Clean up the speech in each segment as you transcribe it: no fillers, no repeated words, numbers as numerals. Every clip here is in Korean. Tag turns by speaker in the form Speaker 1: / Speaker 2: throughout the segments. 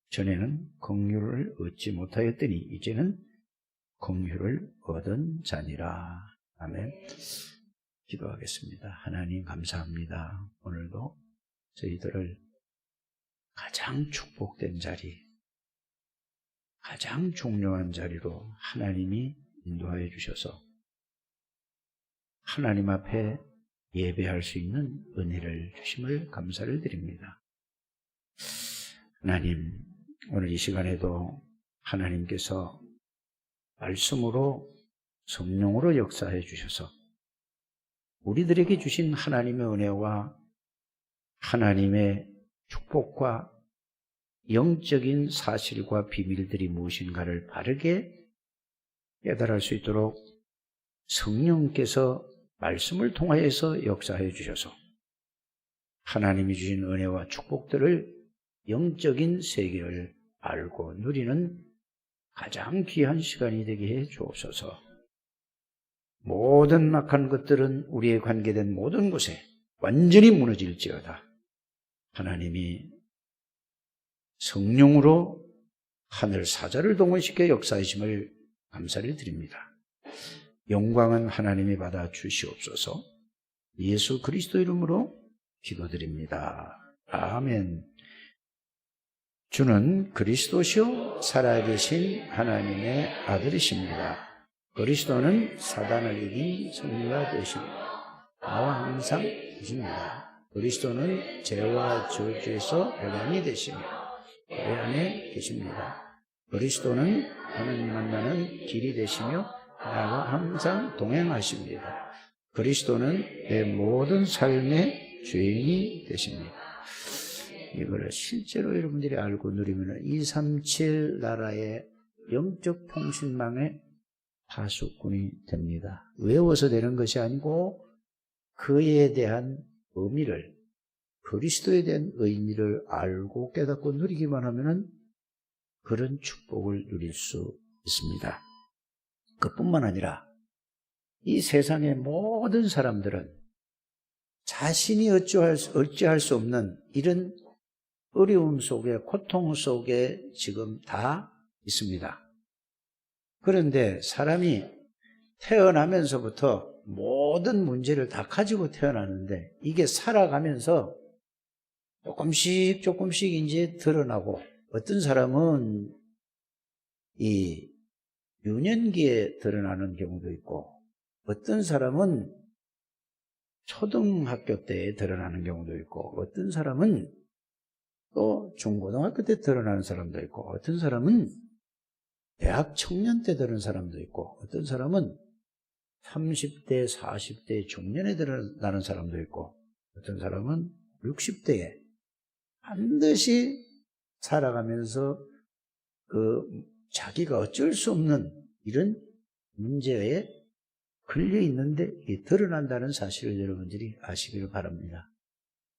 Speaker 1: 전에는 긍휼을 얻지 못하였더니 이제는 긍휼을 얻은 자니라. 아멘. 기도하겠습니다. 하나님 감사합니다. 오늘도 저희들을 가장 축복된 자리, 가장 중요한 자리로 하나님이 인도하여 주셔서 하나님 앞에 예배할 수 있는 은혜를 주심을 감사를 드립니다. 하나님, 오늘 이 시간에도 하나님께서 말씀으로 성령으로 역사해 주셔서 우리들에게 주신 하나님의 은혜와 하나님의 축복과 영적인 사실과 비밀들이 무엇인가를 바르게 깨달을 수 있도록 성령께서 말씀을 통하여서 역사해 주셔서 하나님이 주신 은혜와 축복들을 영적인 세계를 알고 누리는 가장 귀한 시간이 되게 해 주옵소서. 모든 악한 것들은 우리에 관계된 모든 곳에 완전히 무너질지어다. 하나님이 성령으로 하늘 사자를 동원시켜 역사하심을 감사를 드립니다. 영광은 하나님이 받아 주시옵소서. 예수 그리스도 이름으로 기도드립니다. 아멘. 주는 그리스도시요 살아계신 하나님의 아들이십니다. 그리스도는 사단을 이긴 승리가 되십니다. 나와 항상 계십니다. 그리스도는 죄와 저주에서 해방이 되시며 내 안에 계십니다. 그리스도는 하나님 만나는 길이 되시며 나와 항상 동행하십니다. 그리스도는 내 모든 삶의 주인이 되십니다. 이거를 실제로 여러분들이 알고 누리면 237 나라의 영적 통신망의 파수꾼이 됩니다. 외워서 되는 것이 아니고 그에 대한 의미를, 그리스도에 대한 의미를 알고 깨닫고 누리기만 하면은 그런 축복을 누릴 수 있습니다. 그뿐만 아니라 이 세상의 모든 사람들은 자신이 어찌할 수 없는 이런 어려움 속에, 고통 속에 지금 다 있습니다. 그런데 사람이 태어나면서부터 모든 문제를 다 가지고 태어나는데 이게 살아가면서 조금씩 이제 드러나고, 어떤 사람은 이 유년기에 드러나는 경우도 있고, 어떤 사람은 초등학교 때 드러나는 경우도 있고, 어떤 사람은 또 중고등학교 때 드러나는 사람도 있고, 어떤 사람은 대학 청년 때 드러나는 사람도 있고, 어떤 사람은 30대, 40대 중년에 드러나는 사람도 있고, 어떤 사람은 60대에 반드시 살아가면서 자기가 어쩔 수 없는 이런 문제에 걸려 있는데 이게 드러난다는 사실을 여러분들이 아시기를 바랍니다.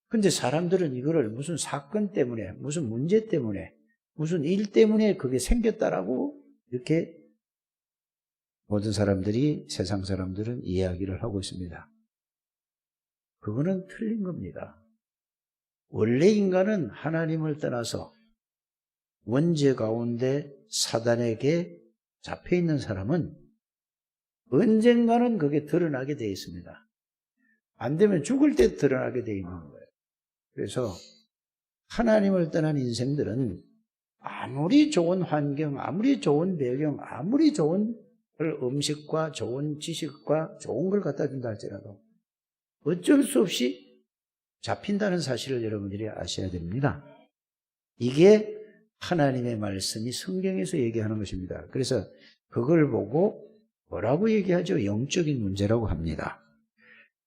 Speaker 1: 근데 사람들은 이거를 무슨 사건 때문에, 무슨 문제 때문에, 무슨 일 때문에 그게 생겼다라고 이렇게 모든 사람들이, 세상 사람들은 이야기를 하고 있습니다. 그거는 틀린 겁니다. 원래 인간은 하나님을 떠나서 원죄 가운데 사단에게 잡혀있는 사람은 언젠가는 그게 드러나게 되어 있습니다. 안 되면 죽을 때 드러나게 되어 있는 거예요. 그래서 하나님을 떠난 인생들은 아무리 좋은 환경, 아무리 좋은 배경, 아무리 좋은 음식과 좋은 지식과 좋은 걸 갖다 준다 할지라도 어쩔 수 없이 잡힌다는 사실을 여러분들이 아셔야 됩니다. 이게 하나님의 말씀이 성경에서 얘기하는 것입니다. 그래서 그걸 보고 뭐라고 얘기하죠? 영적인 문제라고 합니다.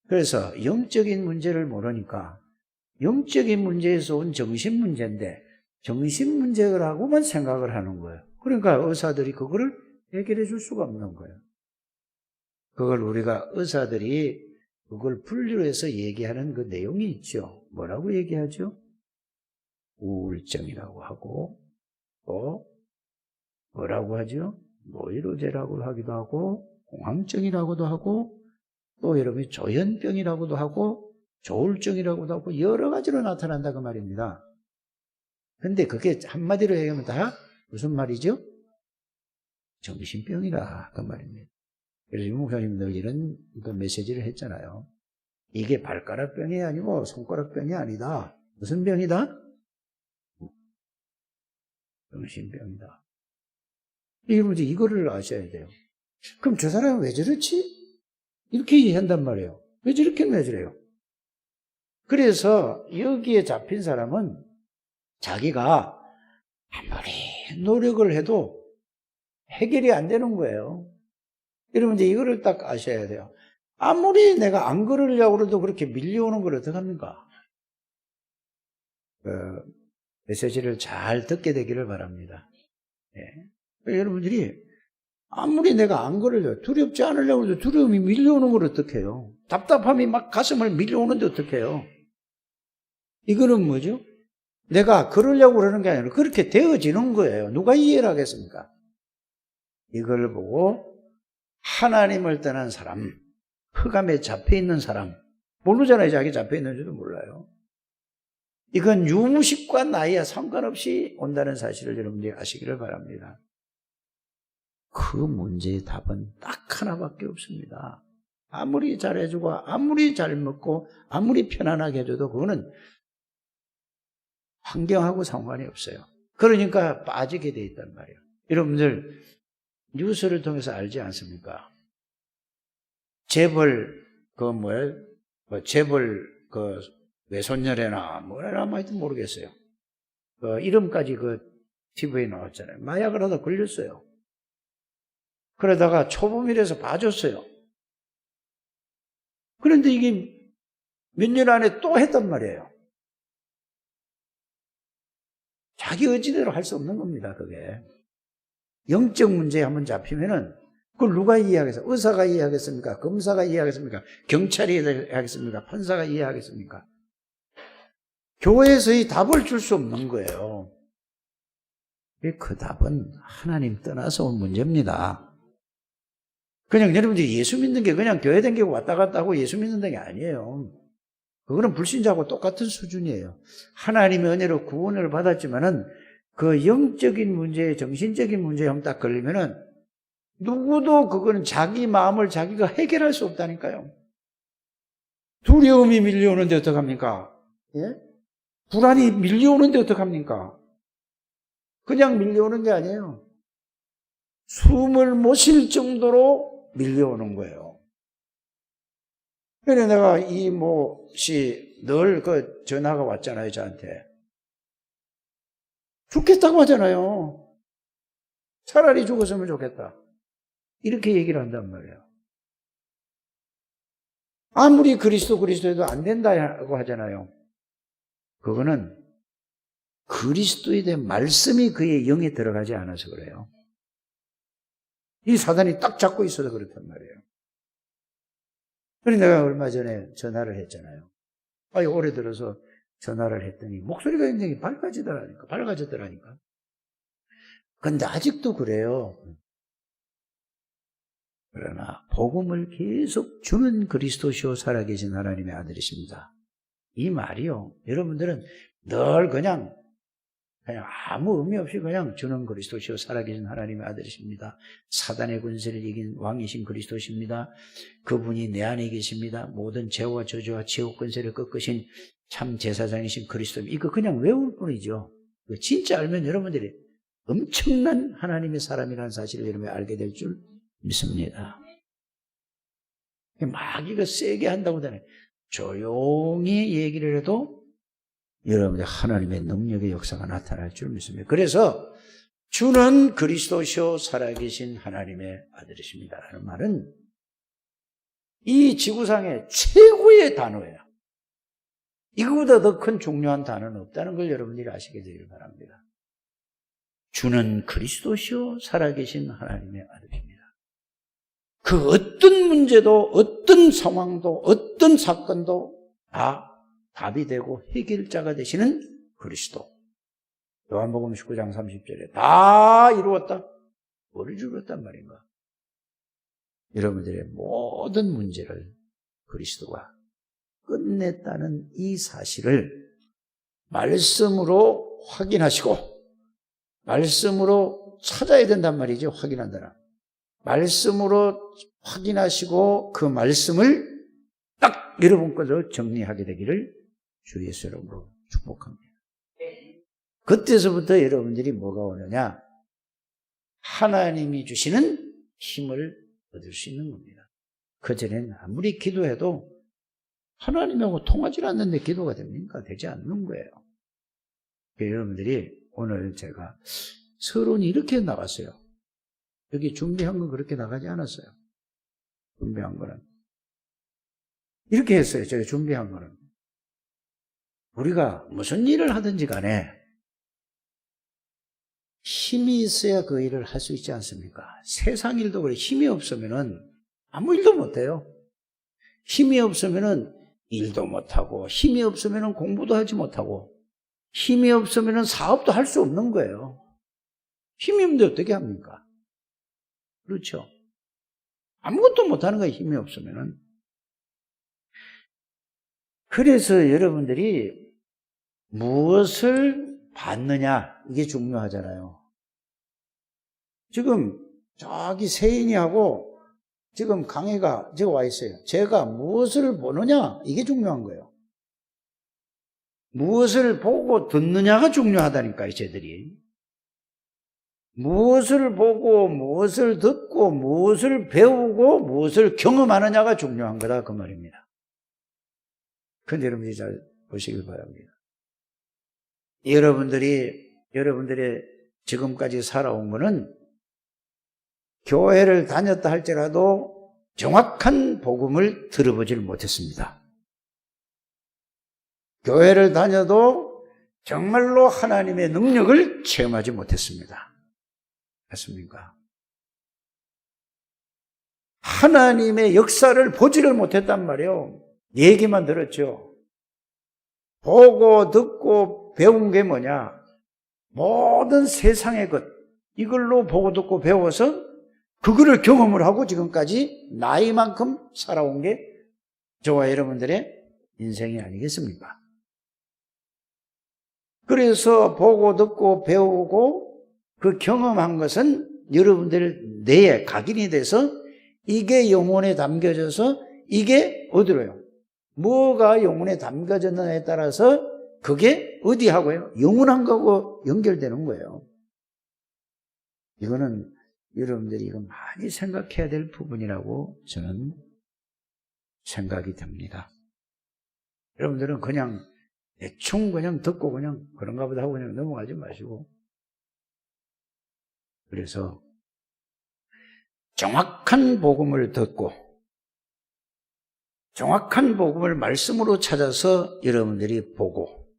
Speaker 1: 그래서 영적인 문제를 모르니까 영적인 문제에서 온 정신 문제인데 정신 문제라고만 생각을 하는 거예요. 그러니까 의사들이 그거를 해결해 줄 수가 없는 거예요. 그걸 우리가 의사들이 그걸 분류로 해서 얘기하는 그 내용이 있죠. 뭐라고 얘기하죠? 우울증이라고 하고, 또 뭐라고 하죠? 노이로제라고 하기도 하고, 공황증이라고도 하고, 또 여러분이 조현병이라고도 하고, 조울증이라고도 하고, 여러 가지로 나타난다 그 말입니다. 근데 그게 한마디로 얘기하면 다 무슨 말이죠? 정신병이다. 그 말입니다. 그래서 유 목사님 늘 이런 그 메시지를 했잖아요. 이게 발가락병이 아니고 손가락병이 아니다. 무슨 병이다? 정신병이다. 여러분들 이거를 아셔야 돼요. 그럼 저 사람은 왜 저렇지? 이렇게 이해한단 말이에요. 왜 저렇게 왜 저래요? 그래서 여기에 잡힌 사람은 자기가 아무리 노력을 해도 해결이 안 되는 거예요. 여러분 이제 이거를 딱 아셔야 돼요. 아무리 내가 안 그러려고 해도 그렇게 밀려오는 걸 어떡합니까? 메시지를 잘 듣게 되기를 바랍니다. 예. 여러분들이 아무리 내가 안 그러려고 두렵지 않으려고 해도 두려움이 밀려오는 걸 어떡해요? 답답함이 막 가슴을 밀려오는데 어떡해요? 이거는 뭐죠? 내가 그러려고 그러는 게 아니라 그렇게 되어지는 거예요. 누가 이해를 하겠습니까? 이걸 보고 하나님을 떠난 사람, 흑암에 잡혀있는 사람, 모르잖아요. 자기 잡혀있는지도 몰라요. 이건 유무식과 나이와 상관없이 온다는 사실을 여러분들이 아시기를 바랍니다. 그 문제의 답은 딱 하나밖에 없습니다. 아무리 잘해주고 아무리 잘 먹고 아무리 편안하게 해줘도 그거는 환경하고 상관이 없어요. 그러니까 빠지게 돼 있단 말이에요. 여러분들 뉴스를 통해서 알지 않습니까? 재벌 재벌 외손녀래나 뭐래나 하여튼 모르겠어요. 이름까지 TV에 나왔잖아요. 마약을 하다 걸렸어요. 그러다가 초범이라서 봐줬어요. 그런데 이게 몇 년 안에 또 했단 말이에요. 자기 의지대로 할 수 없는 겁니다, 그게. 영적 문제에 한번 잡히면은, 그걸 누가 이해하겠어요? 의사가 이해하겠습니까? 검사가 이해하겠습니까? 경찰이 이해하겠습니까? 판사가 이해하겠습니까? 교회에서의 답을 줄 수 없는 거예요. 그 답은 하나님 떠나서 온 문제입니다. 그냥 여러분들이 예수 믿는 게 그냥 교회 다니고 왔다 갔다 하고 예수 믿는 게 아니에요. 그거는 불신자하고 똑같은 수준이에요. 하나님의 은혜로 구원을 받았지만은 그 영적인 문제, 정신적인 문제에 딱 걸리면은 누구도 그거는 자기 마음을 자기가 해결할 수 없다니까요. 두려움이 밀려오는데 어떡합니까? 예? 불안이 밀려오는데 어떡합니까? 그냥 밀려오는 게 아니에요. 숨을 못 쉴 정도로 밀려오는 거예요. 그래서 내가 이모씨 늘 전화가 왔잖아요, 저한테. 죽겠다고 하잖아요. 차라리 죽었으면 좋겠다. 이렇게 얘기를 한단 말이에요. 아무리 그리스도 해도 안 된다고 하잖아요. 그거는 그리스도에 대한 말씀이 그의 영에 들어가지 않아서 그래요. 이 사단이 딱 잡고 있어서 그렇단 말이에요. 그래서 내가 얼마 전에 전화를 했잖아요. 올해 들어서 전화를 했더니 목소리가 굉장히 밝아지더라니까. 근데 아직도 그래요. 그러나 복음을 계속 주는 그리스도시요 살아계신 하나님의 아들이십니다. 이 말이요. 여러분들은 늘 그냥 아무 의미 없이 그냥 주는 그리스도시요 살아계신 하나님의 아들이십니다. 사단의 권세를 이긴 왕이신 그리스도십니다. 그분이 내 안에 계십니다. 모든 죄와 저주와 지옥 권세를 꺾으신 참 제사장이신 그리스도입니다. 이거 그냥 외울 뿐이죠. 진짜 알면 여러분들이 엄청난 하나님의 사람이라는 사실을 여러분이 알게 될 줄 믿습니다. 막 이거 세게 한다고 하잖아요. 조용히 얘기를 해도 여러분의 하나님의 능력의 역사가 나타날 줄 믿습니다. 그래서 주는 그리스도시요 살아계신 하나님의 아들이십니다 라는 말은 이 지구상의 최고의 단어예요. 이거보다 더 큰 중요한 단어는 없다는 걸 여러분들이 아시게 되기를 바랍니다. 주는 그리스도시요 살아계신 하나님의 아들입니다. 그 어떤 문제도 어떤 상황도 어떤 사건도 다 답이 되고 해결자가 되시는 그리스도. 요한복음 19장 30절에 다 이루었다. 뭘 이루었단 말인가? 여러분들의 모든 문제를 그리스도가 끝냈다는 이 사실을 말씀으로 확인하시고 말씀으로 찾아야 된단 말이죠. 확인한다라. 말씀으로 확인하시고 그 말씀을 딱 여러분 것으로 정리하게 되기를 주 예수 이름으로 축복합니다. 그때서부터 여러분들이 뭐가 오느냐? 하나님이 주시는 힘을 얻을 수 있는 겁니다. 그전에는 아무리 기도해도 하나님하고 통하지 않는데 기도가 됩니까? 되지 않는 거예요. 여러분들이 오늘 제가 서론이 이렇게 나갔어요. 여기 준비한 건 그렇게 나가지 않았어요. 준비한 거는. 이렇게 했어요. 제가 준비한 거는. 우리가 무슨 일을 하든지 간에 힘이 있어야 그 일을 할 수 있지 않습니까? 세상 일도 그래. 힘이 없으면은 아무 일도 못해요. 힘이 없으면은 일도 못하고, 힘이 없으면은 공부도 하지 못하고, 힘이 없으면은 사업도 할 수 없는 거예요. 힘이 없는데 어떻게 합니까? 그렇죠? 아무것도 못하는 거예요. 힘이 없으면은. 그래서 여러분들이 무엇을 받느냐, 이게 중요하잖아요. 지금 저기 세인이하고 지금 강혜가 지금 와 있어요. 제가 무엇을 보느냐, 이게 중요한 거예요. 무엇을 보고 듣느냐가 중요하다니까요, 쟤들이. 무엇을 보고, 무엇을 듣고, 무엇을 배우고, 무엇을 경험하느냐가 중요한 거다, 그 말입니다. 그런데 여러분들이 잘 보시길 바랍니다. 여러분들의 지금까지 살아온 거는 교회를 다녔다 할지라도 정확한 복음을 들어보질 못했습니다. 교회를 다녀도 정말로 하나님의 능력을 체험하지 못했습니다. 맞습니까? 하나님의 역사를 보지를 못했단 말이에요. 얘기만 들었죠. 보고 듣고 배운 게 뭐냐? 모든 세상의 것, 이걸로 보고 듣고 배워서 그거를 경험을 하고 지금까지 나이만큼 살아온 게 저와 여러분들의 인생이 아니겠습니까? 그래서 보고 듣고 배우고 그 경험한 것은 여러분들 뇌에 각인이 돼서 이게 영혼에 담겨져서 이게 어디로요? 뭐가 영혼에 담겨졌느냐에 따라서 그게 어디 하고요? 영원한 거하고 연결되는 거예요. 이거는 여러분들이 이거 많이 생각해야 될 부분이라고 저는 생각이 됩니다. 여러분들은 그냥 대충 그냥 듣고 그냥 그런가 보다 하고 그냥 넘어가지 마시고, 그래서 정확한 복음을 듣고 정확한 복음을 말씀으로 찾아서 여러분들이 보고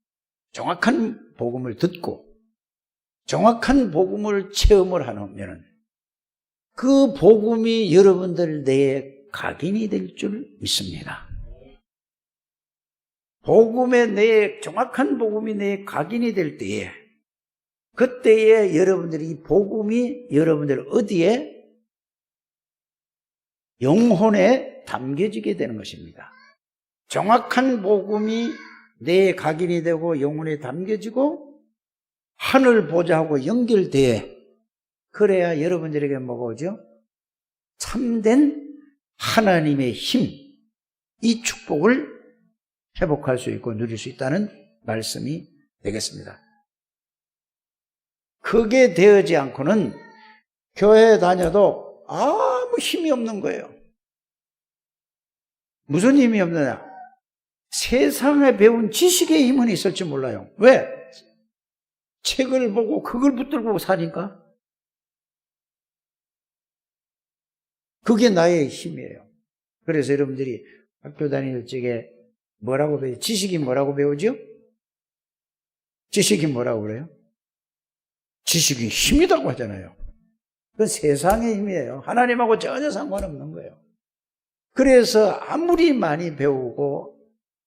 Speaker 1: 정확한 복음을 듣고 정확한 복음을 체험을 하면 그 복음이 여러분들 내에 각인이 될 줄 믿습니다. 복음의 내에 정확한 복음이 내에 각인이 될 때에 그때에 여러분들이 이 복음이 여러분들 어디에? 영혼에 담겨지게 되는 것입니다. 정확한 복음이 내에 각인이 되고 영혼에 담겨지고 하늘 보좌하고 연결돼 그래야 여러분들에게 뭐가 오죠? 참된 하나님의 힘, 이 축복을 회복할 수 있고 누릴 수 있다는 말씀이 되겠습니다. 그게 되어지 않고는 교회에 다녀도 아무 힘이 없는 거예요. 무슨 힘이 없느냐? 세상에 배운 지식의 힘은 있을지 몰라요. 왜? 책을 보고 그걸 붙들고 사니까. 그게 나의 힘이에요. 그래서 여러분들이 학교 다닐 적에 뭐라고 배워요? 지식이 뭐라고 배우죠? 지식이 뭐라고 그래요? 지식이 힘이라고 하잖아요. 그건 세상의 힘이에요. 하나님하고 전혀 상관없는 거예요. 그래서 아무리 많이 배우고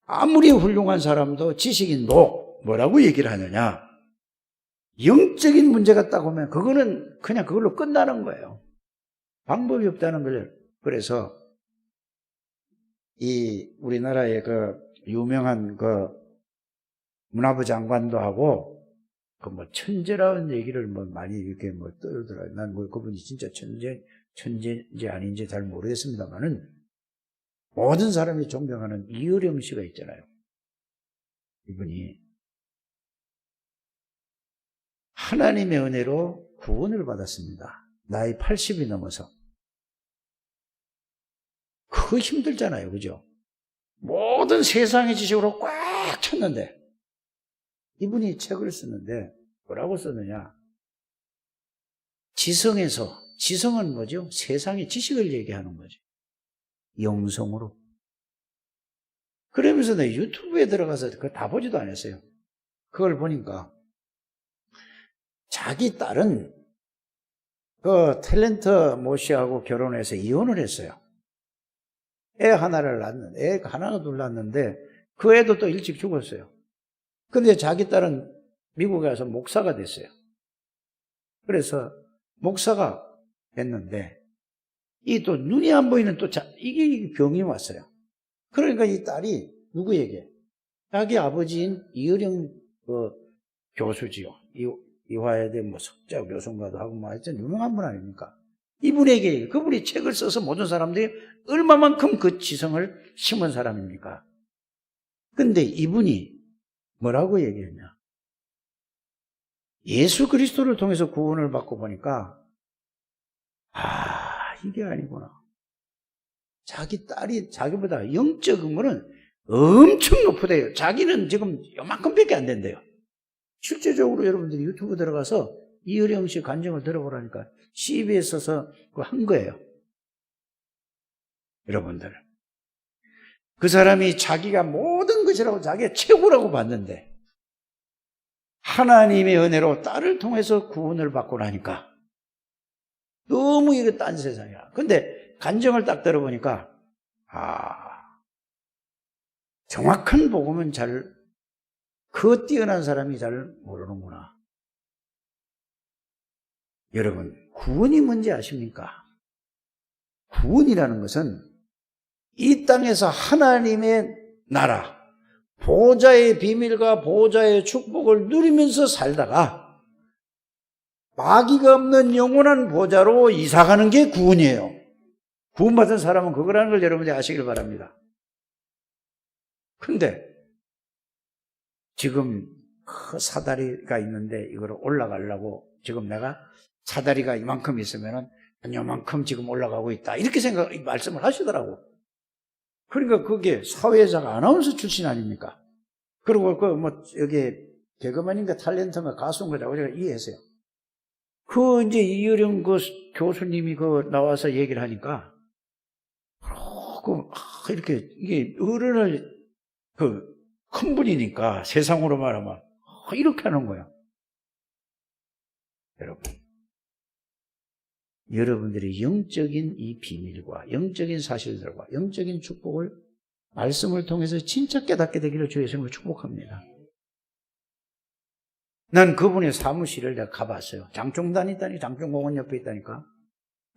Speaker 1: 아무리 훌륭한 사람도 지식이 뭐라고 얘기를 하느냐? 영적인 문제가 딱 오면 그거는 그냥 그걸로 끝나는 거예요. 방법이 없다는 거예요. 그래서 이 우리나라의 그 유명한 그 문화부 장관도 하고 그 뭐 천재라는 얘기를 뭐 많이 이렇게 뭐 떠들더라고요. 난 뭐 그분이 진짜 천재인지 아닌지 잘 모르겠습니다만은 모든 사람이 존경하는 이어령 씨가 있잖아요. 이분이 하나님의 은혜로 구원을 받았습니다. 나이 80이 넘어서. 그거 힘들잖아요. 그죠? 모든 세상의 지식으로 꽉 찼는데 이분이 책을 쓰는데 뭐라고 썼느냐? 지성은 뭐죠? 세상의 지식을 얘기하는 거죠. 영성으로. 그러면서 내 유튜브에 들어가서 그거 다 보지도 않았어요. 그걸 보니까 자기 딸은 그 탤런트 모씨하고 결혼해서 이혼을 했어요. 애 하나를 낳았는데, 애 하나가 둘 낳았는데 그 애도 또 일찍 죽었어요. 근데 자기 딸은 미국에 가서 목사가 됐어요. 그래서 목사가 됐는데 이 또 눈이 안 보이는 또 이게 병이 왔어요. 그러니까 이 딸이 누구에게? 자기 아버지인 이어령 교수지요. 이화여대 뭐 석자 교수인가도 하고 뭐 하여튼 유명한 분 아닙니까? 이분에게 그분이 책을 써서 모든 사람들이 얼마만큼 그 지성을 심은 사람입니까? 근데 이분이 뭐라고 얘기했냐? 예수 그리스도를 통해서 구원을 받고 보니까 이게 아니구나. 자기 딸이 자기보다 영적인 거는 엄청 높으대요. 자기는 지금 요만큼밖에 안 된대요. 실제적으로 여러분들이 유튜브 들어가서 이어령 씨 간증을 들어보라니까 CBS에서 그거 한 거예요. 여러분들. 그 사람이 자기가 모든 것이라고 자기가 최고라고 봤는데 하나님의 은혜로 딸을 통해서 구원을 받고 나니까 너무 이거 딴 세상이야. 근데 간증을 딱 들어보니까 정확한 복음은 그 뛰어난 사람이 잘 모르는구나. 여러분, 구원이 뭔지 아십니까? 구원이라는 것은 이 땅에서 하나님의 나라, 보좌의 비밀과 보좌의 축복을 누리면서 살다가 마귀가 없는 영원한 보좌로 이사가는 게 구원이에요. 구원받은 사람은 그거라는 걸 여러분들이 아시길 바랍니다. 근데 지금 그 사다리가 있는데 이걸 올라가려고 지금 내가 사다리가 이만큼 있으면은 요만큼 지금 올라가고 있다. 이렇게 말씀을 하시더라고. 그러니까 그게 사회자가 아나운서 출신 아닙니까? 그리고 여기 개그맨인가 탤런트인가 가수인가 제가 이해했어요. 이제 이어령 교수님이 나와서 얘기를 하니까, 이렇게, 이게 어른을, 큰 분이니까 세상으로 말하면, 이렇게 하는 거야. 여러분들이 영적인 이 비밀과 영적인 사실들과 영적인 축복을 말씀을 통해서 진짜 깨닫게 되기를 주의 이름으로 축복합니다. 난 그분의 사무실을 내가 가봤어요. 장충단이 있다니, 장충공원 옆에 있다니까.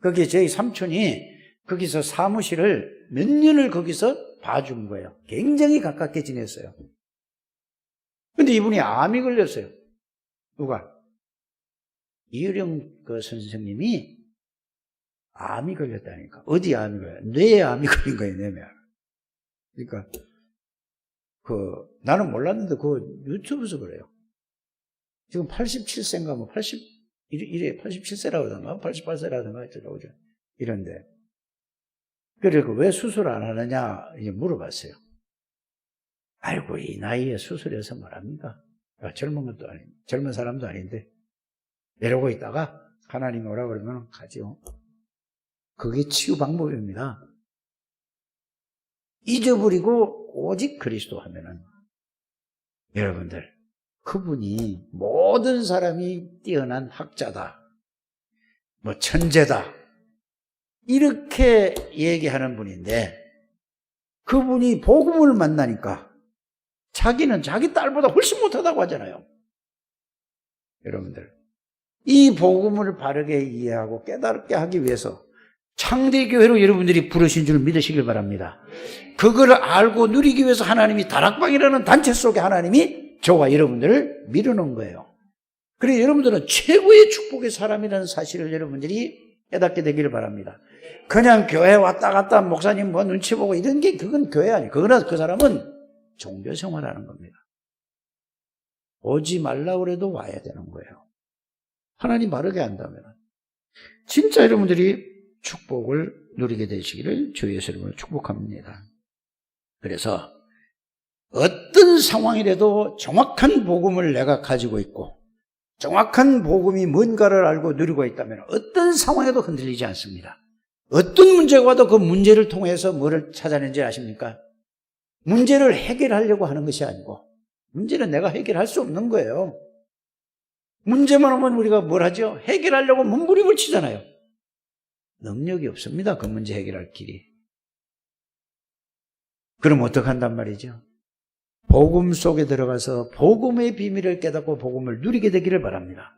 Speaker 1: 거기에 저희 삼촌이 거기서 사무실을 몇 년을 거기서 봐준 거예요. 굉장히 가깝게 지냈어요. 근데 이분이 암이 걸렸어요. 누가? 이어령 선생님이 암이 걸렸다니까. 어디 암이 걸려요? 뇌에 암이 걸린 거예요, 뇌에. 그러니까, 나는 몰랐는데, 유튜브에서 그래요. 지금 87세인가, 87세라고 하던가, 88세라던가, 어쩌고, 이런데. 그리고 왜 수술 안 하느냐, 이제 물어봤어요. 아이고, 이 나이에 수술해서 뭐랍니까? 젊은 사람도 아닌데. 이러고 있다가, 하나님이 오라 그러면 가죠. 그게 치유 방법입니다. 잊어버리고 오직 그리스도 하면은 여러분들 그분이 모든 사람이 뛰어난 학자다, 천재다 이렇게 얘기하는 분인데 그분이 복음을 만나니까 자기는 자기 딸보다 훨씬 못하다고 하잖아요. 여러분들 이 복음을 바르게 이해하고 깨닫게 하기 위해서 창대교회로 여러분들이 부르신 줄 믿으시길 바랍니다. 그걸 알고 누리기 위해서 하나님이 다락방이라는 단체 속에 하나님이 저와 여러분들을 밀어놓은 거예요. 그래서 여러분들은 최고의 축복의 사람이라는 사실을 여러분들이 깨닫게 되기를 바랍니다. 그냥 교회 왔다 갔다 목사님 뭐 눈치 보고 이런 게 그건 교회 아니에요. 그거는 그 사람은 종교 생활하는 겁니다. 오지 말라고 그래도 와야 되는 거예요. 하나님 바르게 한다면 진짜 여러분들이 축복을 누리게 되시기를 주 예수 이름으로 축복합니다. 그래서 어떤 상황이라도 정확한 복음을 내가 가지고 있고 정확한 복음이 뭔가를 알고 누리고 있다면 어떤 상황에도 흔들리지 않습니다. 어떤 문제가 와도 그 문제를 통해서 뭐를 찾아낸지 아십니까? 문제를 해결하려고 하는 것이 아니고 문제는 내가 해결할 수 없는 거예요. 문제만 오면 우리가 뭘 하죠? 해결하려고 몸부림을 치잖아요. 능력이 없습니다. 그 문제 해결할 길이. 그럼 어떻게 한단 말이죠? 복음 속에 들어가서 복음의 비밀을 깨닫고 복음을 누리게 되기를 바랍니다.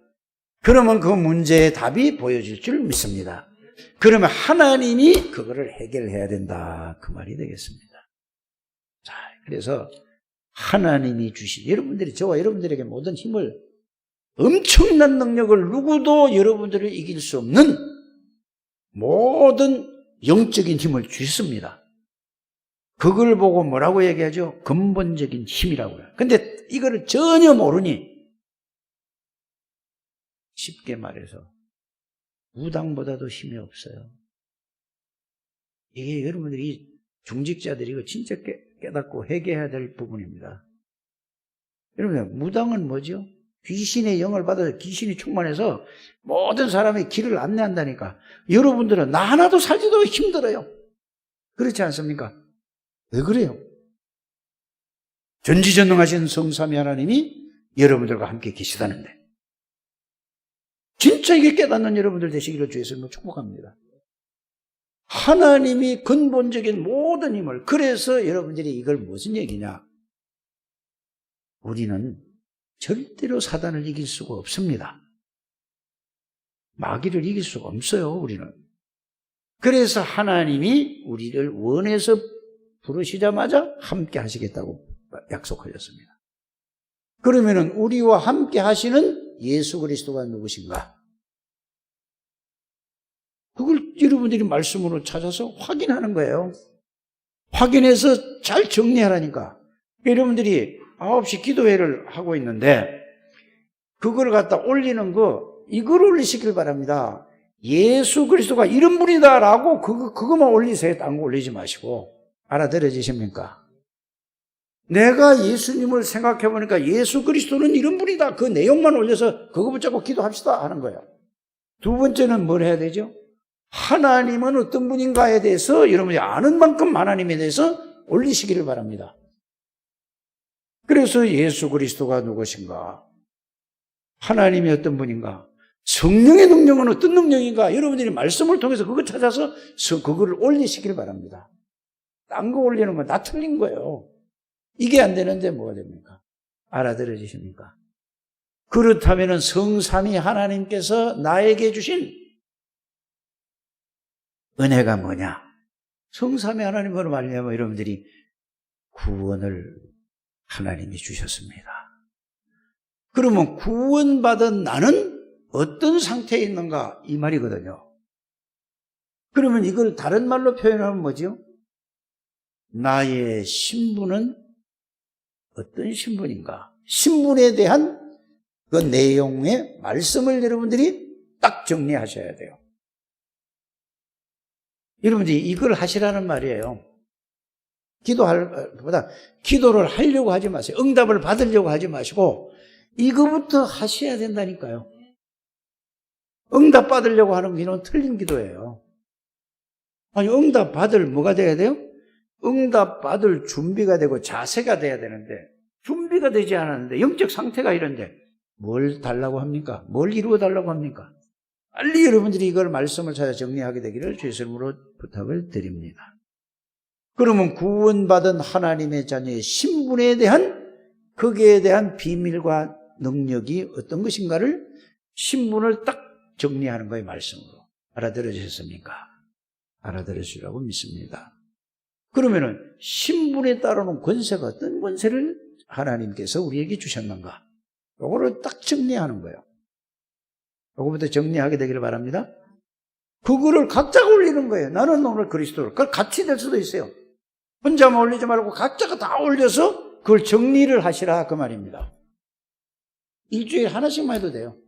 Speaker 1: 그러면 그 문제의 답이 보여질 줄 믿습니다. 그러면 하나님이 그거를 해결해야 된다. 그 말이 되겠습니다. 자, 그래서 하나님이 주신 여러분들이 저와 여러분들에게 모든 힘을 엄청난 능력을 누구도 여러분들을 이길 수 없는 모든 영적인 힘을 주셨습니다. 그걸 보고 뭐라고 얘기하죠? 근본적인 힘이라고요. 근데 이거를 전혀 모르니 쉽게 말해서 무당보다도 힘이 없어요. 이게 여러분들이 중직자들이 이거 진짜 깨닫고 회개해야 될 부분입니다. 여러분, 무당은 뭐죠? 귀신의 영을 받아서 귀신이 충만해서 모든 사람의 길을 안내한다니까. 여러분들은 나 하나도 살지도 힘들어요. 그렇지 않습니까? 왜 그래요? 전지전능하신 성삼위 하나님이 여러분들과 함께 계시다는데 진짜 이게 깨닫는 여러분들 되시기를 주 예수님으로 축복합니다. 하나님이 근본적인 모든 힘을, 그래서 여러분들이 이걸 무슨 얘기냐? 우리는 절대로 사단을 이길 수가 없습니다. 마귀를 이길 수가 없어요, 우리는. 그래서 하나님이 우리를 원해서 부르시자마자 함께 하시겠다고 약속하셨습니다. 그러면은 우리와 함께 하시는 예수 그리스도가 누구신가? 그걸 여러분들이 말씀으로 찾아서 확인하는 거예요. 확인해서 잘 정리하라니까. 여러분들이 9시 기도회를 하고 있는데 그걸 갖다 올리는 거, 이걸 올리시길 바랍니다. 예수 그리스도가 이런 분이다라고 그거만 올리세요. 딴 거 올리지 마시고. 알아들어지십니까? 내가 예수님을 생각해 보니까 예수 그리스도는 이런 분이다. 그 내용만 올려서 그거 붙잡고 기도합시다 하는 거예요. 두 번째는 뭘 해야 되죠? 하나님은 어떤 분인가에 대해서 여러분이 아는 만큼 하나님에 대해서 올리시기를 바랍니다. 그래서 예수 그리스도가 누구신가? 하나님이 어떤 분인가? 성령의 능력은 어떤 능력인가? 여러분들이 말씀을 통해서 그거 찾아서 그거를 올리시기를 바랍니다. 딴 거 올리는 건 다 틀린 거예요. 이게 안 되는데 뭐가 됩니까? 알아들어지십니까? 그렇다면 성삼위 하나님께서 나에게 주신 은혜가 뭐냐? 성삼위 하나님으로 말미암아 여러분들이 구원을 하나님이 주셨습니다. 그러면 구원받은 나는 어떤 상태에 있는가? 이 말이거든요. 그러면 이걸 다른 말로 표현하면 뭐죠? 나의 신분은 어떤 신분인가? 신분에 대한 그 내용의 말씀을 여러분들이 딱 정리하셔야 돼요. 여러분들이 이걸 하시라는 말이에요. 기도를 하려고 하지 마세요. 응답을 받으려고 하지 마시고 이거부터 하셔야 된다니까요. 응답 받으려고 하는 기도는 틀린 기도예요. 아니, 응답 받을 뭐가 돼야 돼요? 응답 받을 준비가 되고 자세가 돼야 되는데 준비가 되지 않았는데 영적 상태가 이런데 뭘 달라고 합니까? 뭘 이루어 달라고 합니까? 빨리 여러분들이 이걸 말씀을 찾아 정리하게 되기를 주 예수님으로 부탁을 드립니다. 그러면 구원받은 하나님의 자녀의 신분에 대한 거기에 대한 비밀과 능력이 어떤 것인가를 신분을 딱 정리하는 거예요, 말씀으로. 알아들으셨습니까? 알아들으시라고 믿습니다. 그러면은 신분에 따르는 권세가 어떤 권세를 하나님께서 우리에게 주셨는가? 이거를 딱 정리하는 거예요. 요거부터 정리하게 되기를 바랍니다. 그거를 각자가 올리는 거예요. 나는 오늘 그리스도로. 그걸 같이 될 수도 있어요. 혼자만 올리지 말고 각자가 다 올려서 그걸 정리를 하시라 그 말입니다. 일주일에 하나씩만 해도 돼요.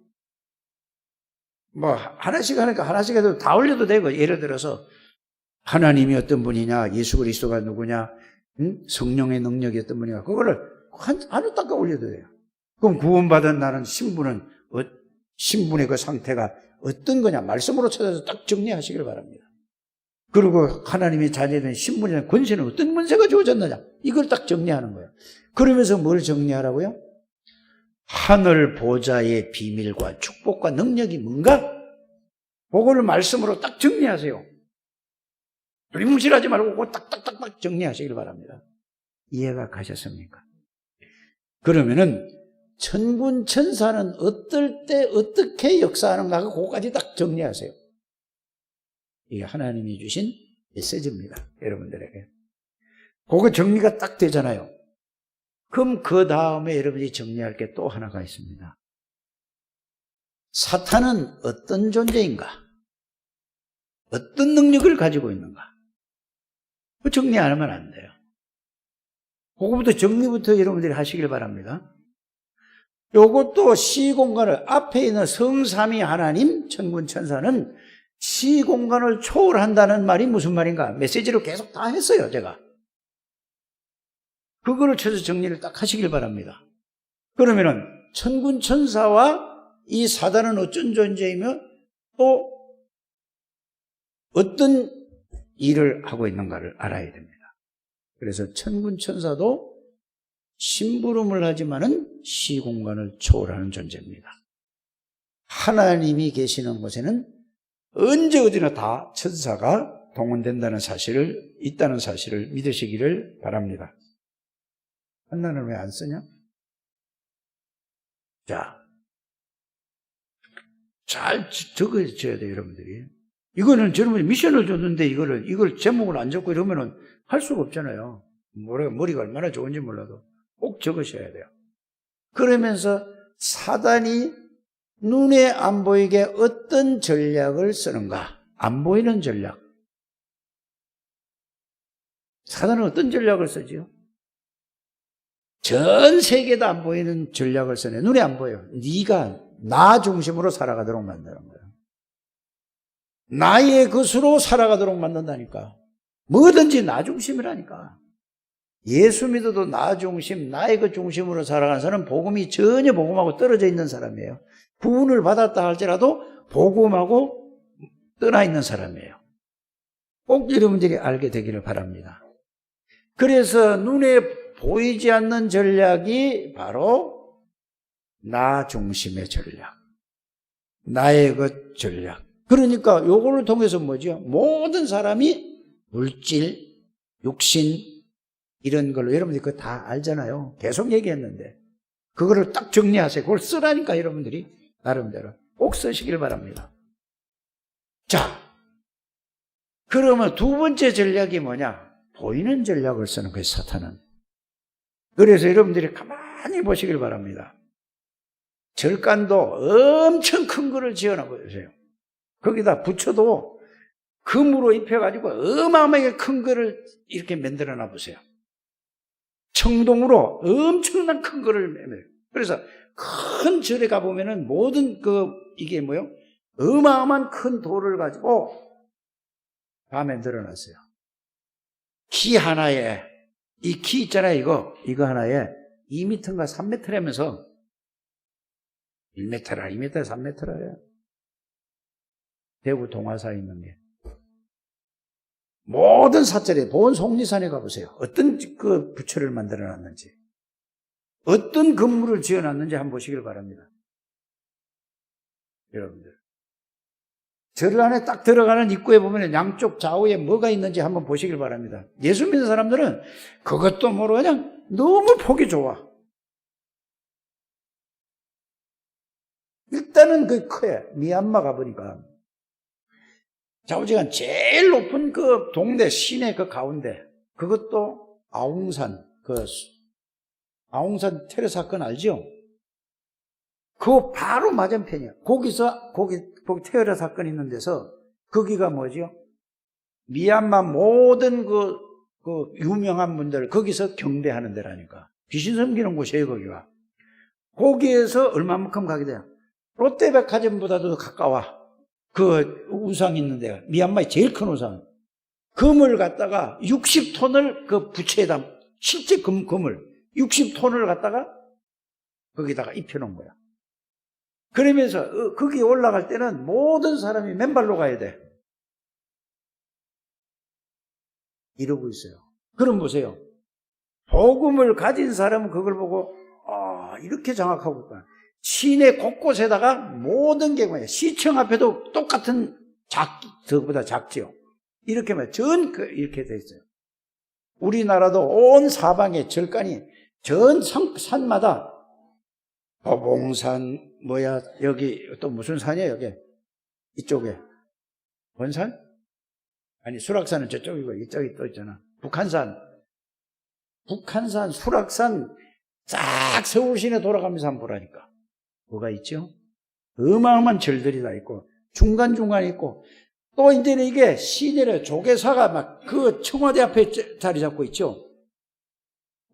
Speaker 1: 뭐 하나씩 하니까 하나씩 해도 다 올려도 되고, 예를 들어서 하나님이 어떤 분이냐, 예수 그리스도가 누구냐, 성령의 능력이 어떤 분이냐, 그거를 하루 딱 올려도 돼요. 그럼 구원받은 나는 신분의 그 상태가 어떤 거냐, 말씀으로 찾아서 딱 정리하시길 바랍니다. 그리고 하나님의 자녀된 신분이나 권세는 어떤 권세가 주어졌느냐, 이걸 딱 정리하는 거예요. 그러면서 뭘 정리하라고요? 하늘 보좌의 비밀과 축복과 능력이 뭔가? 그거를 말씀으로 딱 정리하세요. 두리뭉실하지 말고 그거 딱딱딱딱 정리하시길 바랍니다. 이해가 가셨습니까? 그러면은 천군 천사는 어떨 때 어떻게 역사하는가, 그거까지 딱 정리하세요. 이게 하나님이 주신 메시지입니다. 여러분들에게. 그거 정리가 딱 되잖아요. 그럼 그 다음에 여러분이 정리할 게 또 하나가 있습니다. 사탄은 어떤 존재인가? 어떤 능력을 가지고 있는가? 그 정리 안 하면 안 돼요. 그거부터 정리부터 여러분들이 하시길 바랍니다. 요것도 시공간을, 앞에 있는 성삼위 하나님, 천군 천사는 시공간을 초월한다는 말이 무슨 말인가? 메시지로 계속 다 했어요, 제가. 그거를 쳐서 정리를 딱 하시길 바랍니다. 그러면은 천군 천사와 이 사단은 어쩐 존재이며 또 어떤 일을 하고 있는가를 알아야 됩니다. 그래서 천군 천사도 심부름을 하지만은 시공간을 초월하는 존재입니다. 하나님이 계시는 곳에는 언제 어디나 다 천사가 동원된다는 사실을, 있다는 사실을 믿으시기를 바랍니다. 한나는 왜 안 쓰냐? 자, 잘 적어줘야 돼요, 여러분들이. 이거는 여러분이 미션을 줬는데 이걸 제목을 안 적고 이러면은 할 수가 없잖아요. 머리가 얼마나 좋은지 몰라도 꼭 적으셔야 돼요. 그러면서 사단이 눈에 안 보이게 어떤 전략을 쓰는가? 안 보이는 전략. 사단은 어떤 전략을 쓰지요? 전 세계도 안 보이는 전략을 쓰네. 눈에 안 보여요. 네가 나 중심으로 살아가도록 만드는 거예요. 나의 것으로 살아가도록 만든다니까. 뭐든지 나 중심이라니까. 예수 믿어도 나 중심, 나의 것 중심으로 살아가는 사람은 복음이 전혀 복음하고 떨어져 있는 사람이에요. 구원을 받았다 할지라도 복음하고 떠나 있는 사람이에요. 꼭 여러분들이 알게 되기를 바랍니다. 그래서 눈에 보이지 않는 전략이 바로 나 중심의 전략, 나의 것 전략. 그러니까 요거를 통해서 뭐죠? 모든 사람이 물질, 육신 이런 걸로, 여러분들이 그거 다 알잖아요. 계속 얘기했는데 그거를 딱 정리하세요. 그걸 쓰라니까 여러분들이 나름대로 꼭 쓰시길 바랍니다. 자, 그러면 두 번째 전략이 뭐냐? 보이는 전략을 쓰는 거예요, 사탄은. 그래서 여러분들이 가만히 보시길 바랍니다. 절간도 엄청 큰 거를 지어놔 보세요. 거기다 붙여도 금으로 입혀가지고 어마어마하게 큰 거를 이렇게 만들어 놔 보세요. 청동으로 엄청난 큰 거를 매매요. 그래서 큰 절에 가보면은 모든 이게 뭐요? 어마어마한 큰 돌을 가지고 다 만들어 놨어요. 키 하나에, 이 키 있잖아요, 이거 하나에 2m인가 3m라면서 1m라, 2m, 3m라요. 대구 동화사에 있는 게. 모든 사찰에, 보은 속리산에 가보세요. 어떤 그 부처를 만들어 놨는지, 어떤 건물을 지어 놨는지 한번 보시길 바랍니다. 여러분들. 절 안에 딱 들어가는 입구에 보면 양쪽 좌우에 뭐가 있는지 한번 보시길 바랍니다. 예수 믿는 사람들은 그것도 모르고 그냥 너무 보기 좋아. 일단은 그 커요. 미얀마 가보니까 좌우지간 제일 높은 그 동네 시내 그 가운데, 그것도 아웅산 테러 사건 알죠? 그 바로 맞은편이야. 거기 테러 사건이 있는 데서, 거기가 뭐죠? 미얀마 모든 그 유명한 분들, 거기서 경배하는 데라니까. 귀신 섬기는 곳이에요, 거기가. 거기에서 얼마만큼 가게 돼요? 롯데백화점보다도 가까워. 그 우상 있는 데가. 미얀마의 제일 큰 우상. 금을 갖다가 60톤을 그 부채에다, 실제 금을 60톤을 갖다가 거기다가 입혀놓은 거야. 그러면서 거기 올라갈 때는 모든 사람이 맨발로 가야 돼. 이러고 있어요. 그럼 보세요. 복음을 가진 사람은 그걸 보고 이렇게 장악하고 있구나. 시내 곳곳에다가 모든 게 뭐예요? 시청 앞에도 똑같은 저보다 작지요. 이렇게 말 이렇게 돼 있어요. 우리나라도 온 사방에 절간이 전 산마다 보봉산 여기 또 무슨 산이에요? 여기 이쪽에 원산? 아니 수락산은 저쪽이고 이쪽이 또 있잖아. 북한산, 수락산 싹 서울 시내 돌아가면서 한번 보라니까. 뭐가 있죠? 어마어마한 절들이 다 있고 중간중간에 있고 또 이제는 이게 시내에 조계사가 막 그 청와대 앞에 자리 잡고 있죠.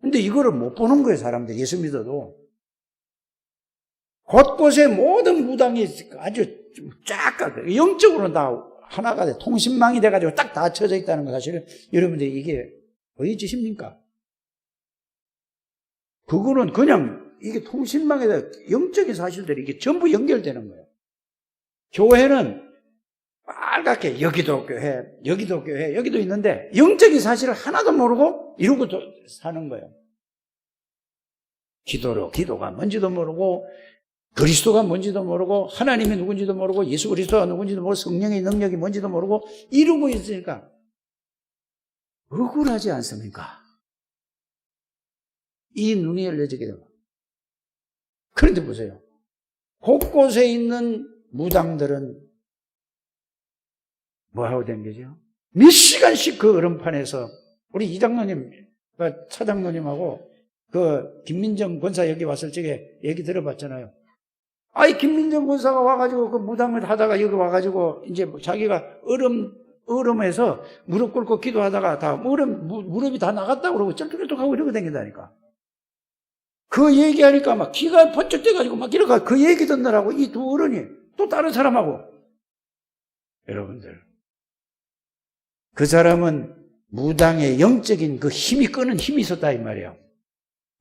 Speaker 1: 근데 이거를 못 보는 거예요, 사람들이. 예수 믿어도. 곳곳에 모든 무당이 아주 쫙 영적으로는 다 하나가 돼. 통신망이 돼가지고 딱 닫혀져 있다는 거 사실은 여러분들이 이게 어디 짓입니까? 그거는 그냥 이게 통신망에다 영적인 사실들이 이게 전부 연결되는 거예요. 교회는 빨갛게 여기도 교회, 여기도 있는데 영적인 사실을 하나도 모르고 이러고 사는 거예요. 기도가 뭔지도 모르고 그리스도가 뭔지도 모르고 하나님이 누군지도 모르고 예수 그리스도가 누군지도 모르고 성령의 능력이 뭔지도 모르고 이러고 있으니까 억울하지 않습니까? 이 눈이 열려지게 되고. 그런데 보세요. 곳곳에 있는 무당들은 뭐하고 된 거죠? 몇 시간씩 그 얼음판에서 우리 이장로님, 차장로님하고 그 김민정 권사 여기 왔을 적에 얘기 들어봤잖아요. 김민정 권사가 와가지고 그 무당을 하다가 여기 와가지고 이제 자기가 얼음에서 무릎 꿇고 기도하다가 다 무릎이 다 나갔다고 그러고 쩔뚝쩔뚝하고 이러고 다닌다니까. 그 얘기하니까 막 기가 번쩍 떼가지고 막 이러고 그 얘기 듣느라고 이 두 어른이 또 다른 사람하고. 여러분들. 그 사람은 무당의 영적인 그 힘이 끄는 힘이 있었다 이 말이에요.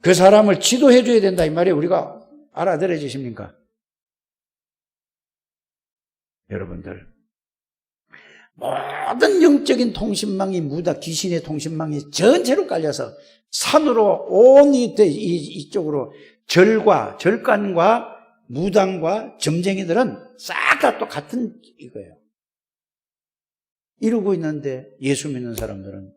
Speaker 1: 그 사람을 지도해 줘야 된다 이 말이에요. 우리가 알아들어 주십니까? 여러분들 모든 영적인 통신망이 귀신의 통신망이 전체로 깔려서 산으로 온 이쪽으로 절간과 무당과 점쟁이들은 싹 다 또 같은 이거예요. 이러고 있는데 예수 믿는 사람들은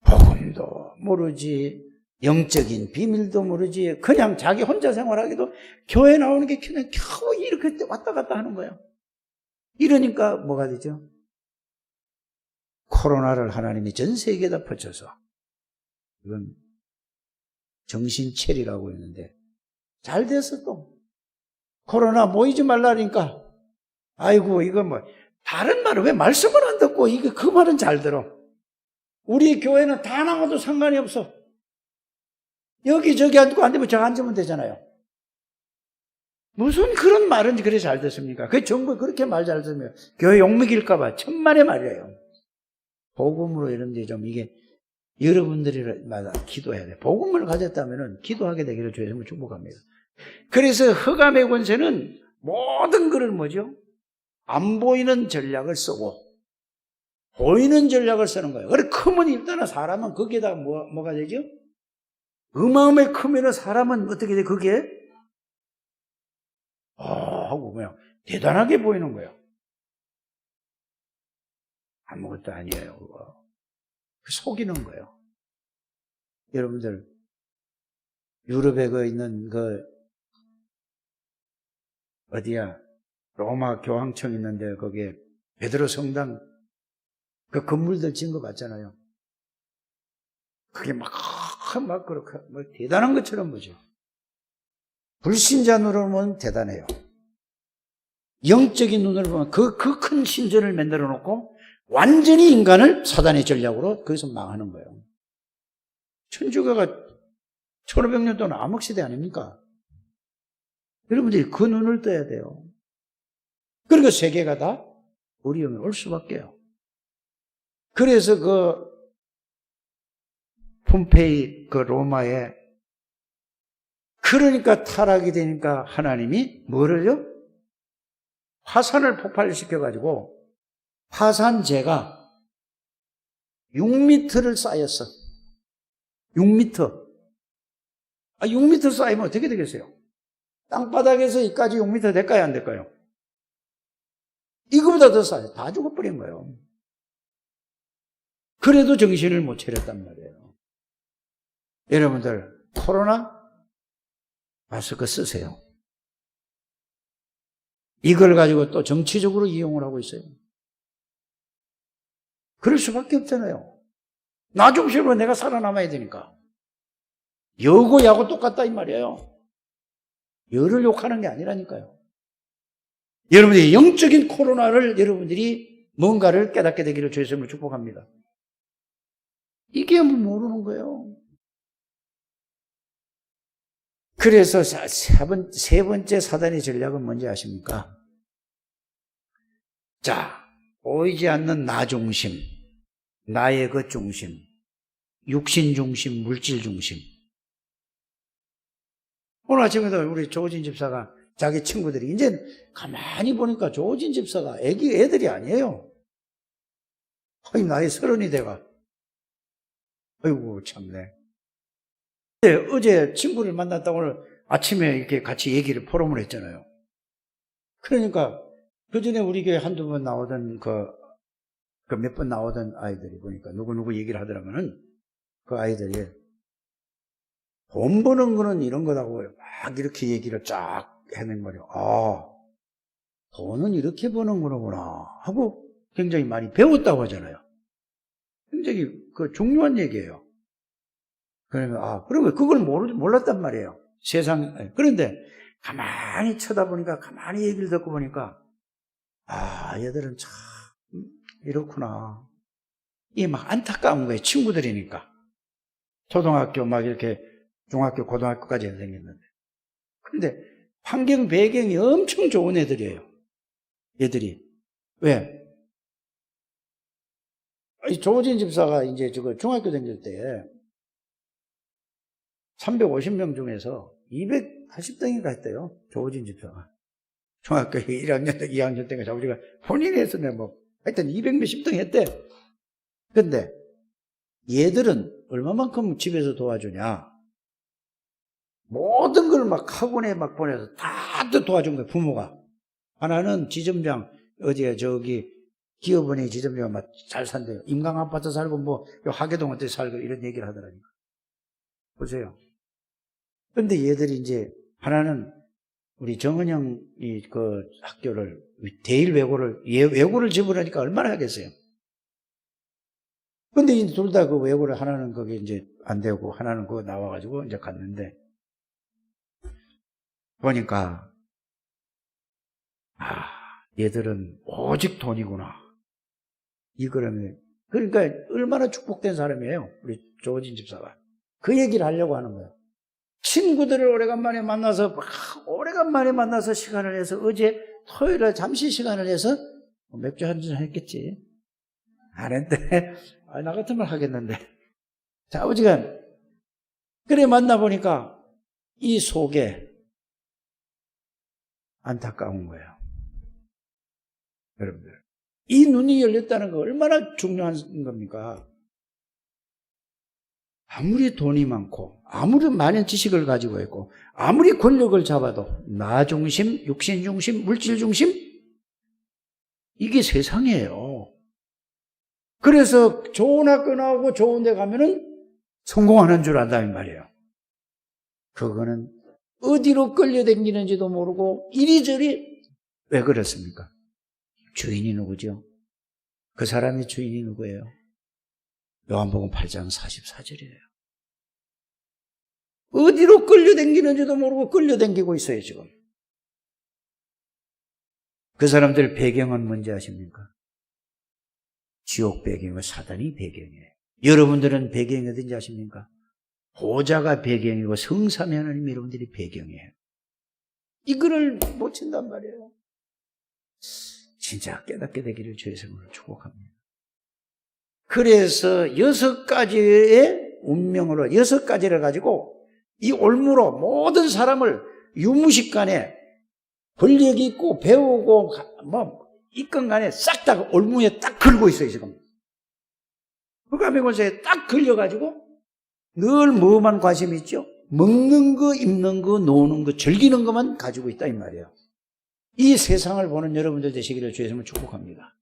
Speaker 1: 복음도 모르지 영적인 비밀도 모르지 그냥 자기 혼자 생활하기도 교회 나오는 게 그냥 겨우 이렇게 왔다 갔다 하는 거예요. 이러니까 뭐가 되죠? 코로나를 하나님이 전 세계에다 퍼쳐서 이건 정신체리라고 했는데 잘 됐어 또. 코로나 모이지 말라니까 아이고 이거 뭐 다른 말은 왜 말씀을 안 듣고 이게 그 말은 잘 들어. 우리 교회는 다 나가도 상관이 없어. 여기저기 앉고 안 되면 저 앉으면 되잖아요. 무슨 그런 말인지 그래 잘 듣습니까? 그 정부 그렇게 말 잘 듣으면 교회 욕먹일까봐 천만의 말이에요. 복음으로 이런데 좀 이게 여러분들이마다 기도해야 돼. 복음을 가졌다면 기도하게 되기를 주의 이름으로 축복합니다. 그래서 흑암의 권세는 모든 것을 뭐죠? 안 보이는 전략을 쓰고 보이는 전략을 쓰는 거예요. 그래 크면 일단은 사람은 거기에다 뭐가 되죠? 어마어마하게 크면은 사람은 어떻게 돼? 그게 하고 그냥 대단하게 보이는 거예요. 아무것도 아니에요. 그거. 속이는 거예요. 여러분들 유럽에 있는 어디야? 로마 교황청 있는데 거기에 베드로 성당 그 건물들 지은 거 봤잖아요. 그게 막 그렇게 대단한 것처럼 보죠. 불신자 눈으로 보면 대단해요. 영적인 눈으로 보면 그 큰 신전을 만들어 놓고 완전히 인간을 사단의 전략으로 거기서 망하는 거예요. 천주교가 1500년 동안 암흑시대 아닙니까? 여러분들이 그 눈을 떠야 돼요. 그러니까 세계가 다 어려움이 올 수밖에요. 그래서 그 폼페이 그 로마에 그러니까 타락이 되니까 하나님이 뭐를요? 화산을 폭발시켜가지고 화산재가 6m를 쌓였어. 6m. 6m 쌓이면 어떻게 되겠어요? 땅바닥에서 이까지 6m 될까요? 안 될까요? 이거보다 더 쌓여. 다 죽어버린 거예요. 그래도 정신을 못 차렸단 말이에요. 여러분들 코로나 마스크 쓰세요. 이걸 가지고 또 정치적으로 이용을 하고 있어요. 그럴 수밖에 없잖아요. 나 중심으로 내가 살아남아야 되니까. 여고 야고 똑같다 이 말이에요. 여를 욕하는 게 아니라니까요. 여러분들이 영적인 코로나를 여러분들이 뭔가를 깨닫게 되기를 주의 이름으로 축복합니다. 이게 뭐 모르는 거예요. 그래서 세 번째 사단의 전략은 뭔지 아십니까? 자, 보이지 않는 나 중심, 나의 그 중심, 육신 중심, 물질 중심. 오늘 아침에도 우리 조진 집사가 자기 친구들이 이제 가만히 보니까 조진 집사가 애들이 아니에요. 거의 나이 30이 돼가. 아이고 참네. 어제 친구를 만났다 오늘 아침에 이렇게 같이 얘기를 포럼을 했잖아요. 그러니까 그 전에 우리 교회 한두 번 나오던 그 몇 번 나오던 아이들이 보니까 누구 얘기를 하더라면은 그 아이들이 돈 버는 거는 이런 거라고 막 이렇게 얘기를 쫙 해낸 말이에요. 아, 돈은 이렇게 버는 거구나 하고 굉장히 많이 배웠다고 하잖아요. 굉장히 그 중요한 얘기예요. 그러면 그러면 그걸 몰랐단 말이에요. 세상. 그런데 가만히 쳐다보니까 가만히 얘기를 듣고 보니까 얘들은 참 이렇구나. 이게 막 안타까운 거예요. 친구들이니까. 초등학교 막 이렇게 중학교 고등학교까지 생겼는데. 그런데 환경 배경이 엄청 좋은 애들이에요. 얘들이. 왜? 조진 집사가 이제 중학교 다닐 때 350명 중에서 280등인가 했대요. 조진 집사가. 중학교 1학년 때, 2학년 때가 자우지가 본인이 했었네, 하여튼 200몇십 등 했대. 근데 얘들은 얼마만큼 집에서 도와주냐. 모든 걸 막 학원에 막 보내서 다 또 도와준 거예요, 부모가. 하나는 지점장, 어디에 기업원의 지점장이 막 잘 산대요. 임강 아파트 살고 하계동 어디 살고 이런 얘기를 하더라니까. 보세요. 근데 얘들이 이제 하나는 우리 정은영이 그 학교를 대일 외고를 지불하니까 얼마나 하겠어요. 근데 이제 둘 다 그 외고를 하나는 거기 이제 안 되고 하나는 그거 나와가지고 이제 갔는데 보니까 얘들은 오직 돈이구나. 이거라면 그러니까 얼마나 축복된 사람이에요. 우리 조진 집사가. 그 얘기를 하려고 하는 거예요. 친구들을 오래간만에 만나서 시간을 해서 어제 토요일에 잠시 시간을 해서 맥주 한잔 했겠지. 안 했대. 나 같으면 하겠는데. 자, 아버지가 그래 만나보니까 이 속에 안타까운 거예요. 여러분들. 이 눈이 열렸다는 거 얼마나 중요한 겁니까? 아무리 돈이 많고 아무리 많은 지식을 가지고 있고 아무리 권력을 잡아도 나 중심, 육신 중심, 물질 중심 이게 세상이에요. 그래서 좋은 학교 나오고 좋은 데 가면은 성공하는 줄 안다는 말이에요. 그거는 어디로 끌려다니는지도 모르고 이리저리 왜 그렇습니까? 주인이 누구죠? 그 사람의 주인이 누구예요? 요한복음 8장 44절이에요. 어디로 끌려다니는지도 모르고 끌려다니고 있어요, 지금. 그 사람들 배경은 뭔지 아십니까? 지옥 배경이고 사단이 배경이에요. 여러분들은 배경이 어딘지 아십니까? 보좌가 배경이고 성삼위 하나님 여러분들이 배경이에요. 이거를 못 친단 말이에요. 진짜 깨닫게 되기를 주의 이름으로 축복합니다. 그래서 6가지의 운명으로 6가지를 가지고 이 올무로 모든 사람을 유무식간에 권력 있고 배우고 있건 간에 싹 다 올무에 딱 걸고 있어요, 지금. 흑암의 딱 걸려가지고 늘 뭐만 관심이 있죠? 먹는 거, 입는 거, 노는 거, 즐기는 것만 가지고 있다 이 말이에요. 이 세상을 보는 여러분들 되시기를 주의 이름으로 축복합니다.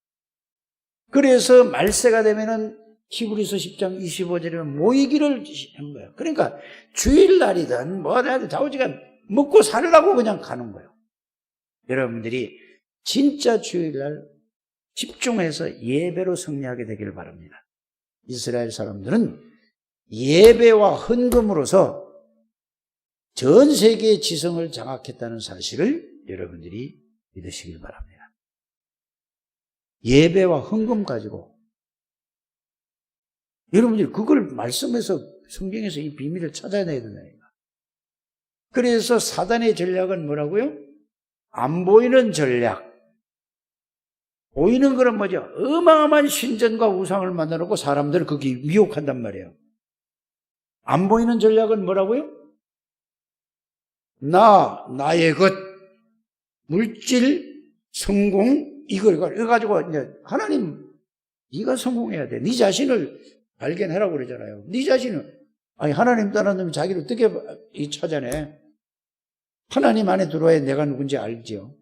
Speaker 1: 그래서 말세가 되면은 히브리서 10장 25절에 모이기를 한 거예요. 그러니까 주일날이든 뭐든 자우지간 먹고 살라고 그냥 가는 거예요. 여러분들이 진짜 주일날 집중해서 예배로 승리하게 되기를 바랍니다. 이스라엘 사람들은 예배와 헌금으로서 전 세계의 지성을 장악했다는 사실을 여러분들이 믿으시길 바랍니다. 예배와 헌금 가지고 여러분들이 그걸 말씀에서 성경에서 이 비밀을 찾아내야 된다니까. 그래서 사단의 전략은 뭐라고요? 안 보이는 전략. 보이는 거는 뭐죠? 어마어마한 신전과 우상을 만들어놓고 사람들을 거기 미혹한단 말이에요. 안 보이는 전략은 뭐라고요? 나의 것, 물질, 성공, 이걸 가지고 이제 하나님, 네가 성공해야 돼. 네 자신을 발견하라고 그러잖아요. 네 자신을, 아니 하나님 떠나면 자기를 어떻게 찾아내? 하나님 안에 들어와야 내가 누군지 알죠.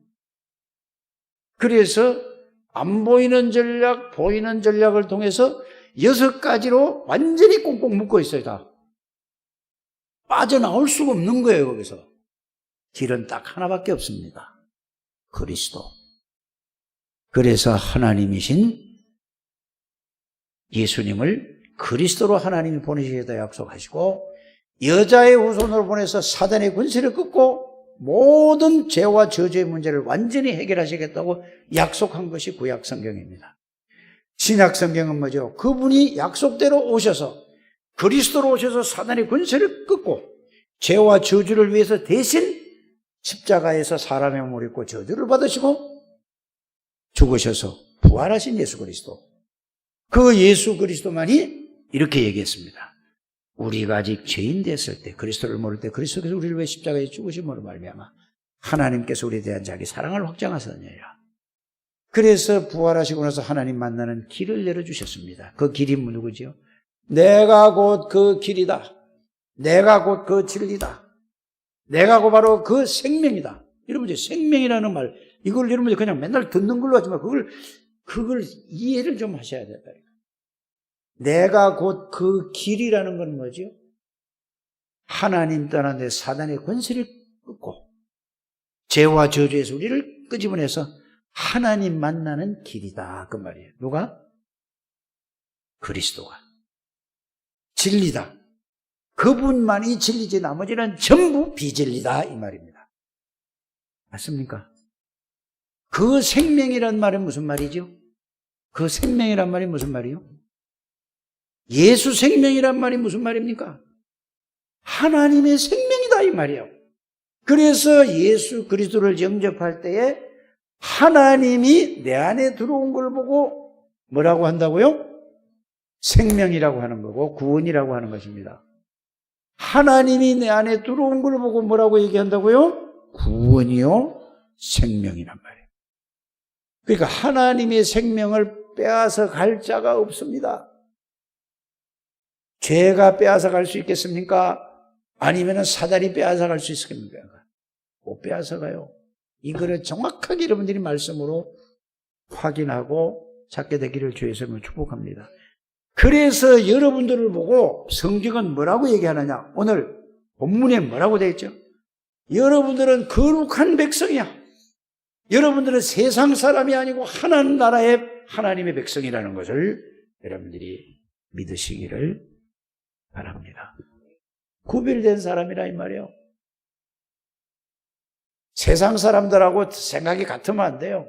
Speaker 1: 그래서 안 보이는 전략, 보이는 전략을 통해서 6가지로 완전히 꽁꽁 묶고 있어요, 다. 빠져나올 수가 없는 거예요, 거기서. 길은 딱 하나밖에 없습니다. 그리스도. 그래서 하나님이신 예수님을 그리스도로 하나님이 보내시겠다 약속하시고 여자의 후손으로 보내서 사단의 권세를 끊고 모든 죄와 저주의 문제를 완전히 해결하시겠다고 약속한 것이 구약 성경입니다. 신약 성경은 뭐죠? 그분이 약속대로 오셔서 그리스도로 오셔서 사단의 권세를 끊고 죄와 저주를 위해서 대신 십자가에서 사람의 몸을 입고 저주를 받으시고 죽으셔서 부활하신 예수 그리스도. 그 예수 그리스도만이 이렇게 얘기했습니다. 우리가 아직 죄인 됐을 때, 그리스도를 모를 때 그리스도께서 우리를 위해 십자가에 죽으심으로 말미암아 하나님께서 우리에 대한 자기 사랑을 확장하셨느니라. 그래서 부활하시고 나서 하나님 만나는 길을 열어주셨습니다. 그 길이 누구지요? 내가 곧 그 길이다. 내가 곧 그 진리다. 내가 곧 바로 그 생명이다. 여러분들 생명이라는 말, 이걸 여러분들 그냥 맨날 듣는 걸로 하지만 그걸 이해를 좀 하셔야 된다. 내가 곧 그 길이라는 건 뭐죠? 하나님 떠나는데 사단의 권세를 끊고 죄와 저주에서 우리를 끄집어내서 하나님 만나는 길이다. 그 말이에요. 누가? 그리스도가. 진리다. 그분만이 진리지 나머지는 전부 비진리다. 이 말입니다. 맞습니까? 그 생명이란 말은 무슨 말이죠? 그 생명이란 말이 무슨 말이요? 예수 생명이란 말이 무슨 말입니까? 하나님의 생명이다 이 말이에요. 그래서 예수 그리스도를 영접할 때에 하나님이 내 안에 들어온 걸 보고 뭐라고 한다고요? 생명이라고 하는 거고 구원이라고 하는 것입니다. 하나님이 내 안에 들어온 걸 보고 뭐라고 얘기한다고요? 구원이요 생명이란 말이에요. 그러니까 하나님의 생명을 빼앗아 갈 자가 없습니다. 죄가 빼앗아 갈 수 있겠습니까? 아니면 사단이 빼앗아 갈 수 있겠습니까? 못 빼앗아 가요. 이거를 정확하게 여러분들이 말씀으로 확인하고 찾게 되기를 주의 이름으로 축복합니다. 그래서 여러분들을 보고 성경은 뭐라고 얘기하느냐? 오늘 본문에 뭐라고 되어 있죠? 여러분들은 거룩한 백성이야. 여러분들은 세상 사람이 아니고 하나님 나라의 하나님의 백성이라는 것을 여러분들이 믿으시기를 바랍니다. 구별된 사람이라 이 말이에요. 세상 사람들하고 생각이 같으면 안 돼요.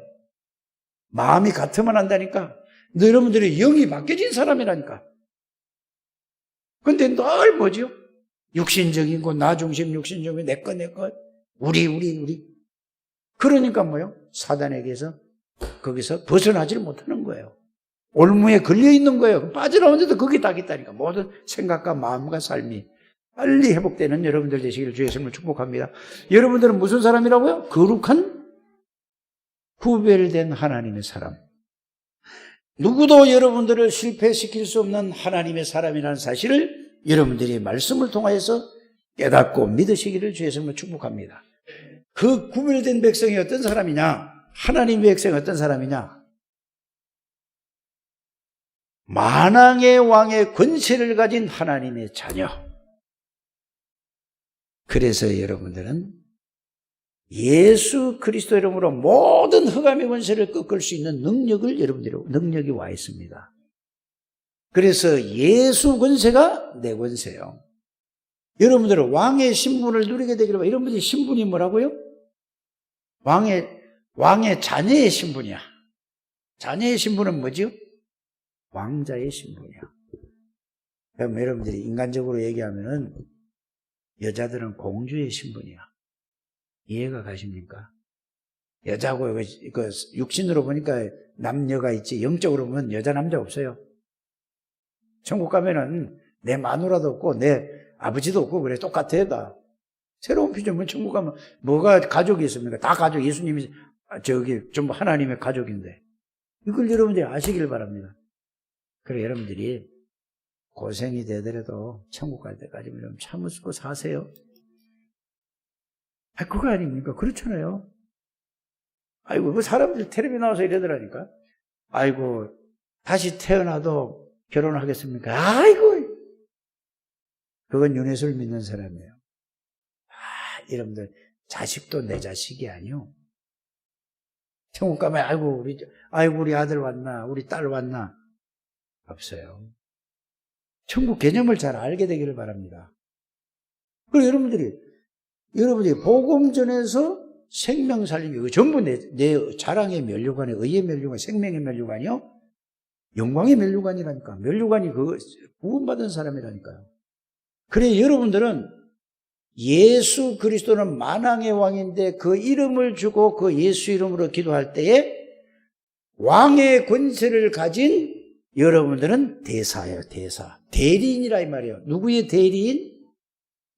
Speaker 1: 마음이 같으면 한다니까. 여러분들이 영이 바뀌어진 사람이라니까. 근데 늘 뭐죠? 육신적인 거, 나 중심 육신적인 내 것, 우리. 그러니까 뭐요? 사단에게서 거기서 벗어나지를 못하는 거예요. 올무에 걸려 있는 거예요. 빠져나오는데도 거기 딱 있다니까. 모든 생각과 마음과 삶이 빨리 회복되는 여러분들 되시기를 주의 이름으로 축복합니다. 여러분들은 무슨 사람이라고요? 거룩한 구별된 하나님의 사람. 누구도 여러분들을 실패시킬 수 없는 하나님의 사람이라는 사실을 여러분들이 말씀을 통하여서 깨닫고 믿으시기를 주의 이름으로 축복합니다. 그 구별된 백성이 어떤 사람이냐? 하나님의 백성이 어떤 사람이냐? 만왕의 왕의 권세를 가진 하나님의 자녀. 그래서 여러분들은 예수 그리스도 이름으로 모든 흑암의 권세를 꺾을 수 있는 능력이 와 있습니다. 그래서 예수 권세가 내 권세요. 여러분들은 왕의 신분을 누리게 되기를 바랍니다. 여러분들이 신분이 뭐라고요? 왕의 자녀의 신분이야. 자녀의 신분은 뭐죠? 왕자의 신분이야. 그럼 여러분들이 인간적으로 얘기하면은 여자들은 공주의 신분이야. 이해가 가십니까? 여자고 그 육신으로 보니까 남녀가 있지 영적으로 보면 여자 남자 없어요. 천국 가면은 내 마누라도 없고 내 아버지도 없고 그래 똑같아 다. 새로운 피조물 천국 가면 뭐가 가족이 있습니까? 다 가족. 예수님이 전부 하나님의 가족인데 이걸 여러분들이 아시길 바랍니다. 그래 여러분들이 고생이 되더라도 천국 갈 때까지 좀 참으시고 사세요. 그거 아닙니까? 그렇잖아요. 아이고 그 사람들 텔레비 나와서 이러더라니까. 아이고 다시 태어나도 결혼하겠습니까? 아이고 그건 윤회수를 믿는 사람이에요. 여러분들 자식도 내 자식이 아니요. 천국 가면 아이고 우리 아들 왔나 우리 딸 왔나 없어요. 천국 개념을 잘 알게 되기를 바랍니다. 그리고 여러분들이 복음 전에서 생명 살리기 이거 전부 내 자랑의 면류관에 의의 면류관 생명의 면류관이요 영광의 면류관이라니까. 면류관이 그 구원받은 사람이라니까요. 그래 여러분들은 예수 그리스도는 만왕의 왕인데 그 이름을 주고 그 예수 이름으로 기도할 때에 왕의 권세를 가진 여러분들은 대사예요. 대사. 대리인이라 이 말이에요. 누구의 대리인?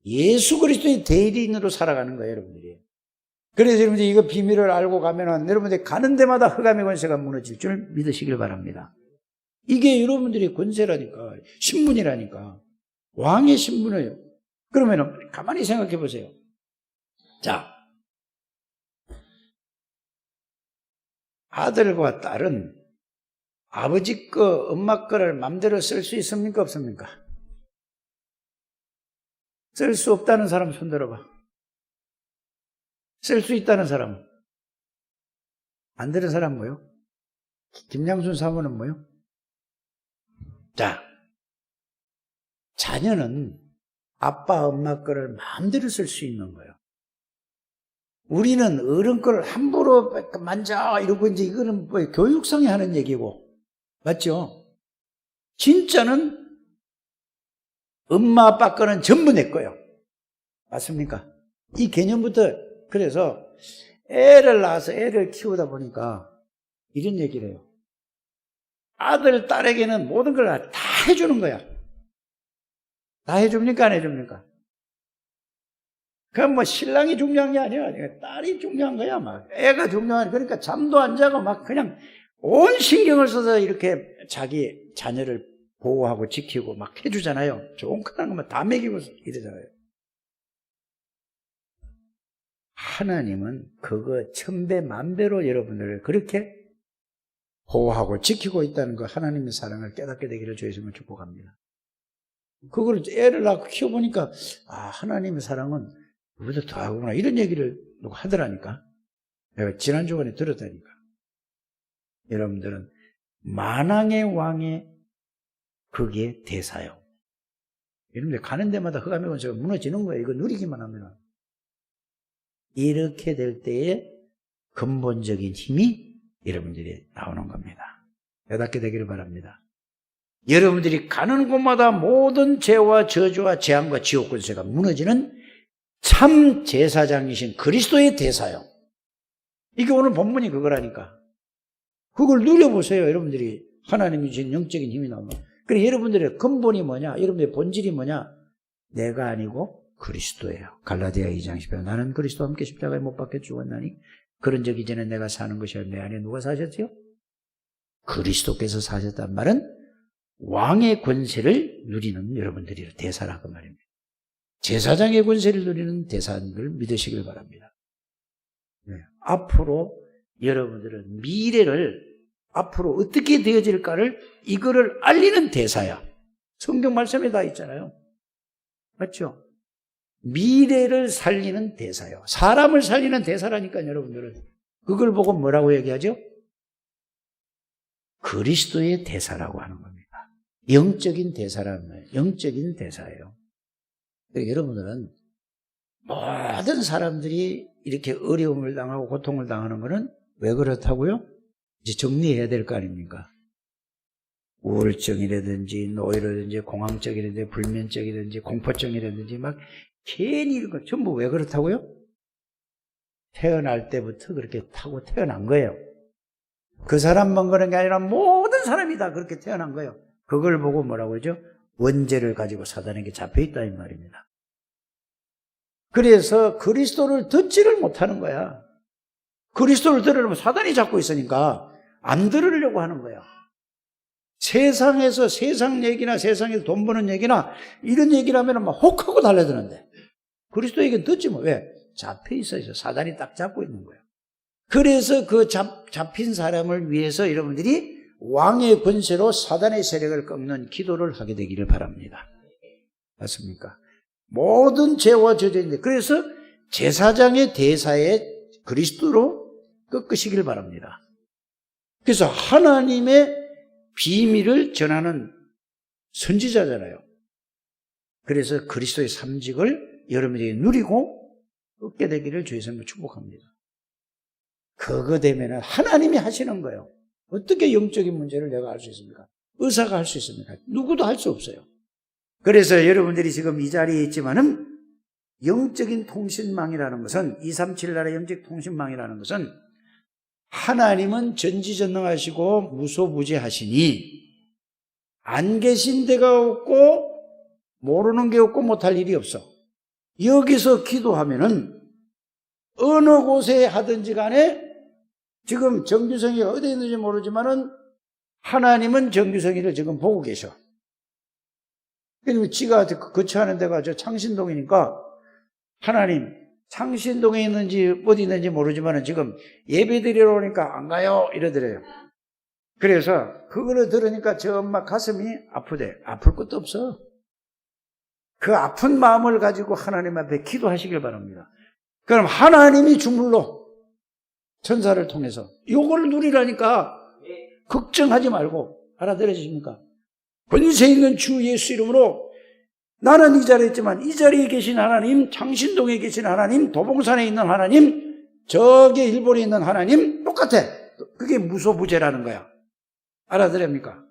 Speaker 1: 예수 그리스도의 대리인으로 살아가는 거예요. 여러분들이. 그래서 여러분들이 이거 비밀을 알고 가면은 여러분들이 가는 데마다 흑암의 권세가 무너질 줄 믿으시길 바랍니다. 이게 여러분들의 권세라니까. 신분이라니까. 왕의 신분이에요. 그러면 가만히 생각해 보세요. 자, 아들과 딸은 아버지 거, 엄마 거를 마음대로 쓸 수 있습니까? 없습니까? 쓸 수 없다는 사람 손 들어봐. 쓸 수 있다는 사람. 안 되는 사람 뭐요? 김양순 사모는 뭐요? 자, 자녀는 아빠, 엄마 거를 마음대로 쓸 수 있는 거예요. 우리는 어른 거를 함부로 만져 이러고 이제 이거는 뭐 교육상에 하는 얘기고. 맞죠? 진짜는 엄마, 아빠 거는 전부 내 거예요. 맞습니까? 이 개념부터 그래서 애를 낳아서 애를 키우다 보니까 이런 얘기를 해요. 아들, 딸에게는 모든 걸 다 해주는 거야. 다 해줍니까? 안 해줍니까? 그럼 뭐 신랑이 중요한 게 아니야. 딸이 중요한 거야. 막 애가 중요한. 그러니까 잠도 안 자고 막 그냥 온 신경을 써서 이렇게 자기 자녀를 보호하고 지키고 막 해주잖아요. 좋은 거라는 것만 다 먹이고 이러잖아요. 하나님은 그거 1000배, 10,000배로 여러분들을 그렇게 보호하고 지키고 있다는 거 하나님의 사랑을 깨닫게 되기를 주의 이름으로 축복합니다. 그걸 애를 낳고 키워보니까 하나님의 사랑은 우리도 더하구나 이런 얘기를 누가 하더라니까. 내가 지난주간에 들었다니까. 여러분들은 만왕의 왕의 그게 대사요. 여러분들 가는 데마다 흑암의 권세가 무너지는 거예요. 이거 누리기만 하면. 이렇게 될 때에 근본적인 힘이 여러분들이 나오는 겁니다. 깨닫게 되기를 바랍니다. 여러분들이 가는 곳마다 모든 죄와 저주와 재앙과 지옥 권세가 무너지는 참 제사장이신 그리스도의 대사요. 이게 오늘 본문이 그거라니까. 그걸 누려보세요. 여러분들이 하나님이 주신 영적인 힘이 나오면. 그래 여러분들의 근본이 뭐냐? 여러분들의 본질이 뭐냐? 내가 아니고 그리스도예요. 갈라디아 2장 10절 나는 그리스도와 함께 십자가에 못 박혀 죽었나니 그런 적 이전에 내가 사는 것이 아니라 내 안에 누가 사셨지요? 그리스도께서 사셨단 말은 왕의 권세를 누리는 여러분들이 대사라고 말입니다. 제사장의 권세를 누리는 대사인 걸 믿으시길 바랍니다. 네. 앞으로 여러분들은 미래를 앞으로 어떻게 되어질까를 이거를 알리는 대사야. 성경 말씀에 다 있잖아요. 맞죠? 미래를 살리는 대사요. 사람을 살리는 대사라니까 여러분들은. 그걸 보고 뭐라고 얘기하죠? 그리스도의 대사라고 하는 겁니다. 영적인 대사라는 거예요. 영적인 대사예요. 여러분들은 모든 사람들이 이렇게 어려움을 당하고 고통을 당하는 것은 왜 그렇다고요? 이제 정리해야 될 거 아닙니까? 우울증이라든지 노이라든지 공황증이라든지 불면증이라든지 공포증이라든지 막 괜히 이런 거 전부 왜 그렇다고요? 태어날 때부터 그렇게 타고 태어난 거예요. 그 사람만 그런 게 아니라 모든 사람이 다 그렇게 태어난 거예요. 그걸 보고 뭐라고 그러죠? 원죄를 가지고 사단에게 잡혀있다 이 말입니다. 그래서 그리스도를 듣지를 못하는 거야. 그리스도를 들으려면 사단이 잡고 있으니까 안 들으려고 하는 거야. 세상에서 세상 얘기나 세상에서 돈 버는 얘기나 이런 얘기를 하면 막 혹하고 달려드는데 그리스도 얘기는 듣지 뭐. 왜? 잡혀 있어요. 사단이 딱 잡고 있는 거예요. 그래서 그 잡힌 사람을 위해서 여러분들이 왕의 권세로 사단의 세력을 꺾는 기도를 하게 되기를 바랍니다. 맞습니까? 모든 죄와 저주인데 그래서 제사장의 대사에 그리스도로 꺾으시길 바랍니다. 그래서 하나님의 비밀을 전하는 선지자잖아요. 그래서 그리스도의 삼직을 여러분들이 누리고 얻게 되기를 주의 이름으로 축복합니다. 그거 되면 하나님이 하시는 거예요. 어떻게 영적인 문제를 내가 할 수 있습니까? 의사가 할 수 있습니까? 누구도 할 수 없어요. 그래서 여러분들이 지금 이 자리에 있지만은 영적인 통신망이라는 것은 237 나라의 영적 통신망이라는 것은 하나님은 전지전능하시고 무소부재하시니 안 계신 데가 없고 모르는 게 없고 못할 일이 없어. 여기서 기도하면은 어느 곳에 하든지 간에 지금 정규성이가 어디에 있는지 모르지만은 하나님은 정규성이를 지금 보고 계셔. 그리고 지가 거처하는 데가 저 창신동이니까 하나님 창신동에 있는지 어디 있는지 모르지만은 지금 예배 드리러 오니까 안 가요 이러더래요. 그래서 그거를 들으니까 저 엄마 가슴이 아프대. 아플 것도 없어. 그 아픈 마음을 가지고 하나님 앞에 기도하시길 바랍니다. 그럼 하나님이 주물러 천사를 통해서 요걸 누리라니까 걱정하지 말고 알아들으십니까? 권세 있는 주 예수 이름으로 나는 이 자리에 있지만 이 자리에 계신 하나님, 창신동에 계신 하나님, 도봉산에 있는 하나님, 저기 일본에 있는 하나님 똑같아. 그게 무소부재라는 거야. 알아들습니까?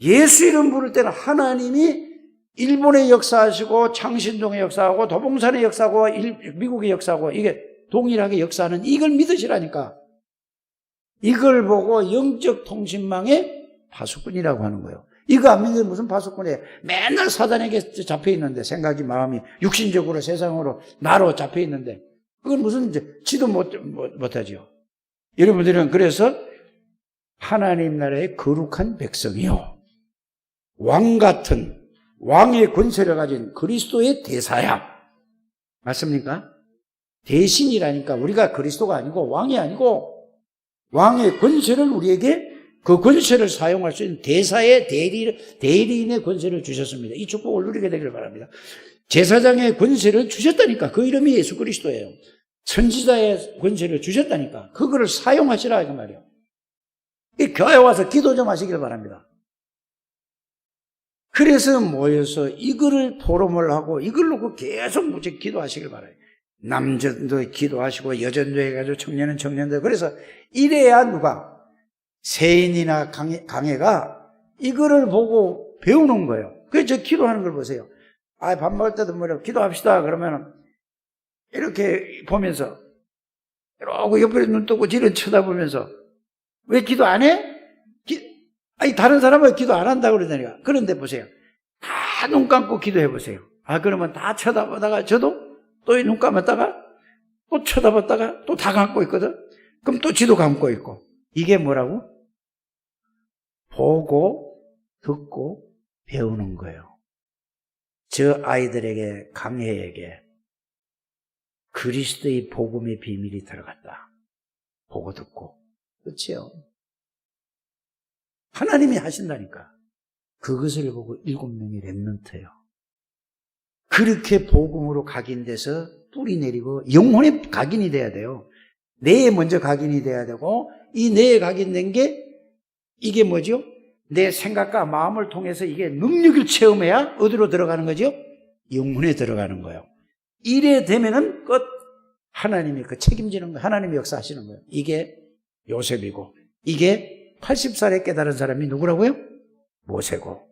Speaker 1: 예수 이름 부를 때는 하나님이 일본에 역사하시고 창신동에 역사하고 도봉산에 역사하고 미국에 역사하고 이게 동일하게 역사하는 이걸 믿으시라니까. 이걸 보고 영적 통신망의 파수꾼이라고 하는 거예요. 이거 안 믿으면 무슨 파수꾼이에요? 맨날 사단에게 잡혀있는데 생각이 마음이 육신적으로 세상으로 나로 잡혀있는데 그건 무슨 지도 못하죠. 여러분들은 그래서 하나님 나라의 거룩한 백성이요 왕같은 왕의 권세를 가진 그리스도의 대사야. 맞습니까? 대신이라니까 우리가 그리스도가 아니고 왕이 아니고 왕의 권세를 우리에게 그 권세를 사용할 수 있는 대사의 대리인의 권세를 주셨습니다. 이 축복을 누리게 되기를 바랍니다. 제사장의 권세를 주셨다니까. 그 이름이 예수 그리스도예요. 선지자의 권세를 주셨다니까. 그거를 사용하시라 그 말이에요. 이 교회 와서 기도 좀 하시길 바랍니다. 그래서 모여서 이거를 포럼을 하고 이걸 놓고 계속 무지 기도하시길 바라요. 남전도 기도하시고 여전도 해가지고 청년은 청년도. 그래서 이래야 누가 세인이나 강해가 이거를 보고 배우는 거예요. 그래서 저 기도하는 걸 보세요. 밥 먹을 때도 뭐래 기도합시다 그러면 이렇게 보면서 이러고 옆에 눈 뜨고 지를 쳐다보면서 왜 기도 안 해? 다른 사람은 기도 안 한다고 그러다니까. 그런데 보세요. 다 눈 감고 기도해 보세요. 그러면 다 쳐다보다가 저도 또 눈 감았다가 또 쳐다봤다가 또 다 감고 있거든. 그럼 또 지도 감고 있고. 이게 뭐라고? 보고 듣고 배우는 거예요. 저 아이들에게 강혜에게 그리스도의 복음의 비밀이 들어갔다. 보고 듣고. 그렇지요. 하나님이 하신다니까. 그것을 보고 7명이 렘넌트예요. 그렇게 복음으로 각인돼서 뿌리 내리고 영혼의 각인이 돼야 돼요. 뇌에 먼저 각인이 돼야 되고 이 뇌에 각인된 게 이게 뭐죠? 내 생각과 마음을 통해서 이게 능력을 체험해야 어디로 들어가는 거죠? 영혼에 들어가는 거예요. 이래 되면은 끝. 하나님이 그 책임지는 거예요. 하나님이 역사하시는 거예요. 이게 요셉이고 이게 80살에 깨달은 사람이 누구라고요? 모세고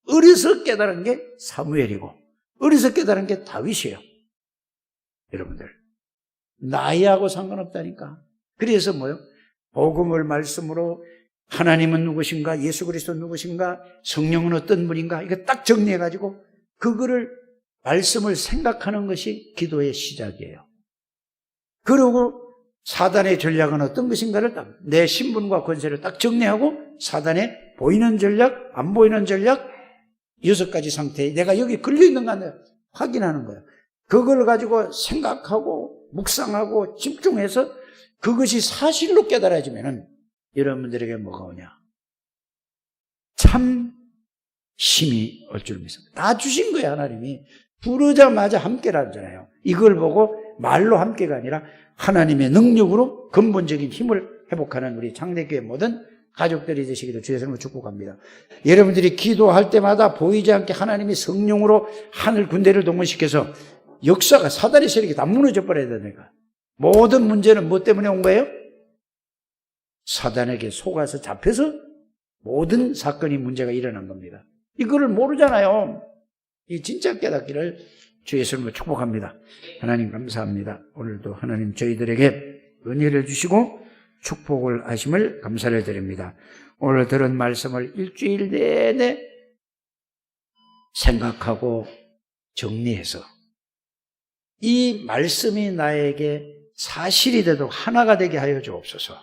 Speaker 1: 어려서 깨달은 게 사무엘이고 어려서 깨달은 게 다윗이에요. 여러분들 나이하고 상관없다니까. 그래서 뭐요? 복음을 말씀으로 하나님은 누구신가? 예수 그리스도 누구신가? 성령은 어떤 분인가? 이거 딱 정리해가지고 그거를 말씀을 생각하는 것이 기도의 시작이에요. 그리고 사단의 전략은 어떤 것인가를 딱 내 신분과 권세를 딱 정리하고 사단의 보이는 전략, 안 보이는 전략 6가지 상태에 내가 여기 걸려있는가 확인하는 거예요. 그걸 가지고 생각하고 묵상하고 집중해서 그것이 사실로 깨달아지면은 여러분들에게 뭐가 오냐? 참 힘이 올 줄 믿습니다. 다 주신 거예요, 하나님이. 부르자마자 함께라잖아요. 이걸 보고 말로 함께가 아니라 하나님의 능력으로 근본적인 힘을 회복하는 우리 장대교회 모든 가족들이 되시기를 주의 이름으로 축복합니다. 여러분들이 기도할 때마다 보이지 않게 하나님이 성령으로 하늘 군대를 동원시켜서 역사가 사단의 세력이 다 무너져 버려야 되니까. 모든 문제는 뭐 때문에 온 거예요? 사단에게 속아서 잡혀서 모든 사건이 문제가 일어난 겁니다. 이거를 모르잖아요. 이 진짜 깨닫기를 주 예수님으로 축복합니다. 하나님 감사합니다. 오늘도 하나님 저희들에게 은혜를 주시고 축복을 하심을 감사를 드립니다. 오늘 들은 말씀을 일주일 내내 생각하고 정리해서 이 말씀이 나에게 사실이 되도록 하나가 되게 하여 주옵소서.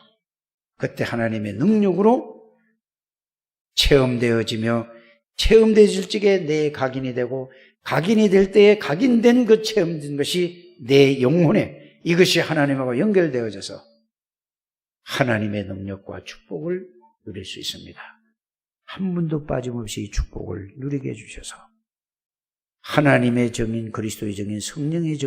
Speaker 1: 그때 하나님의 능력으로 체험되어지며 체험되어질 적에 내 각인이 되고 각인이 될 때에 각인된 그 체험된 것이 내 영혼에 이것이 하나님하고 연결되어져서 하나님의 능력과 축복을 누릴 수 있습니다. 한 분도 빠짐없이 이 축복을 누리게 해주셔서 하나님의 정인, 그리스도의 정인, 성령의 정인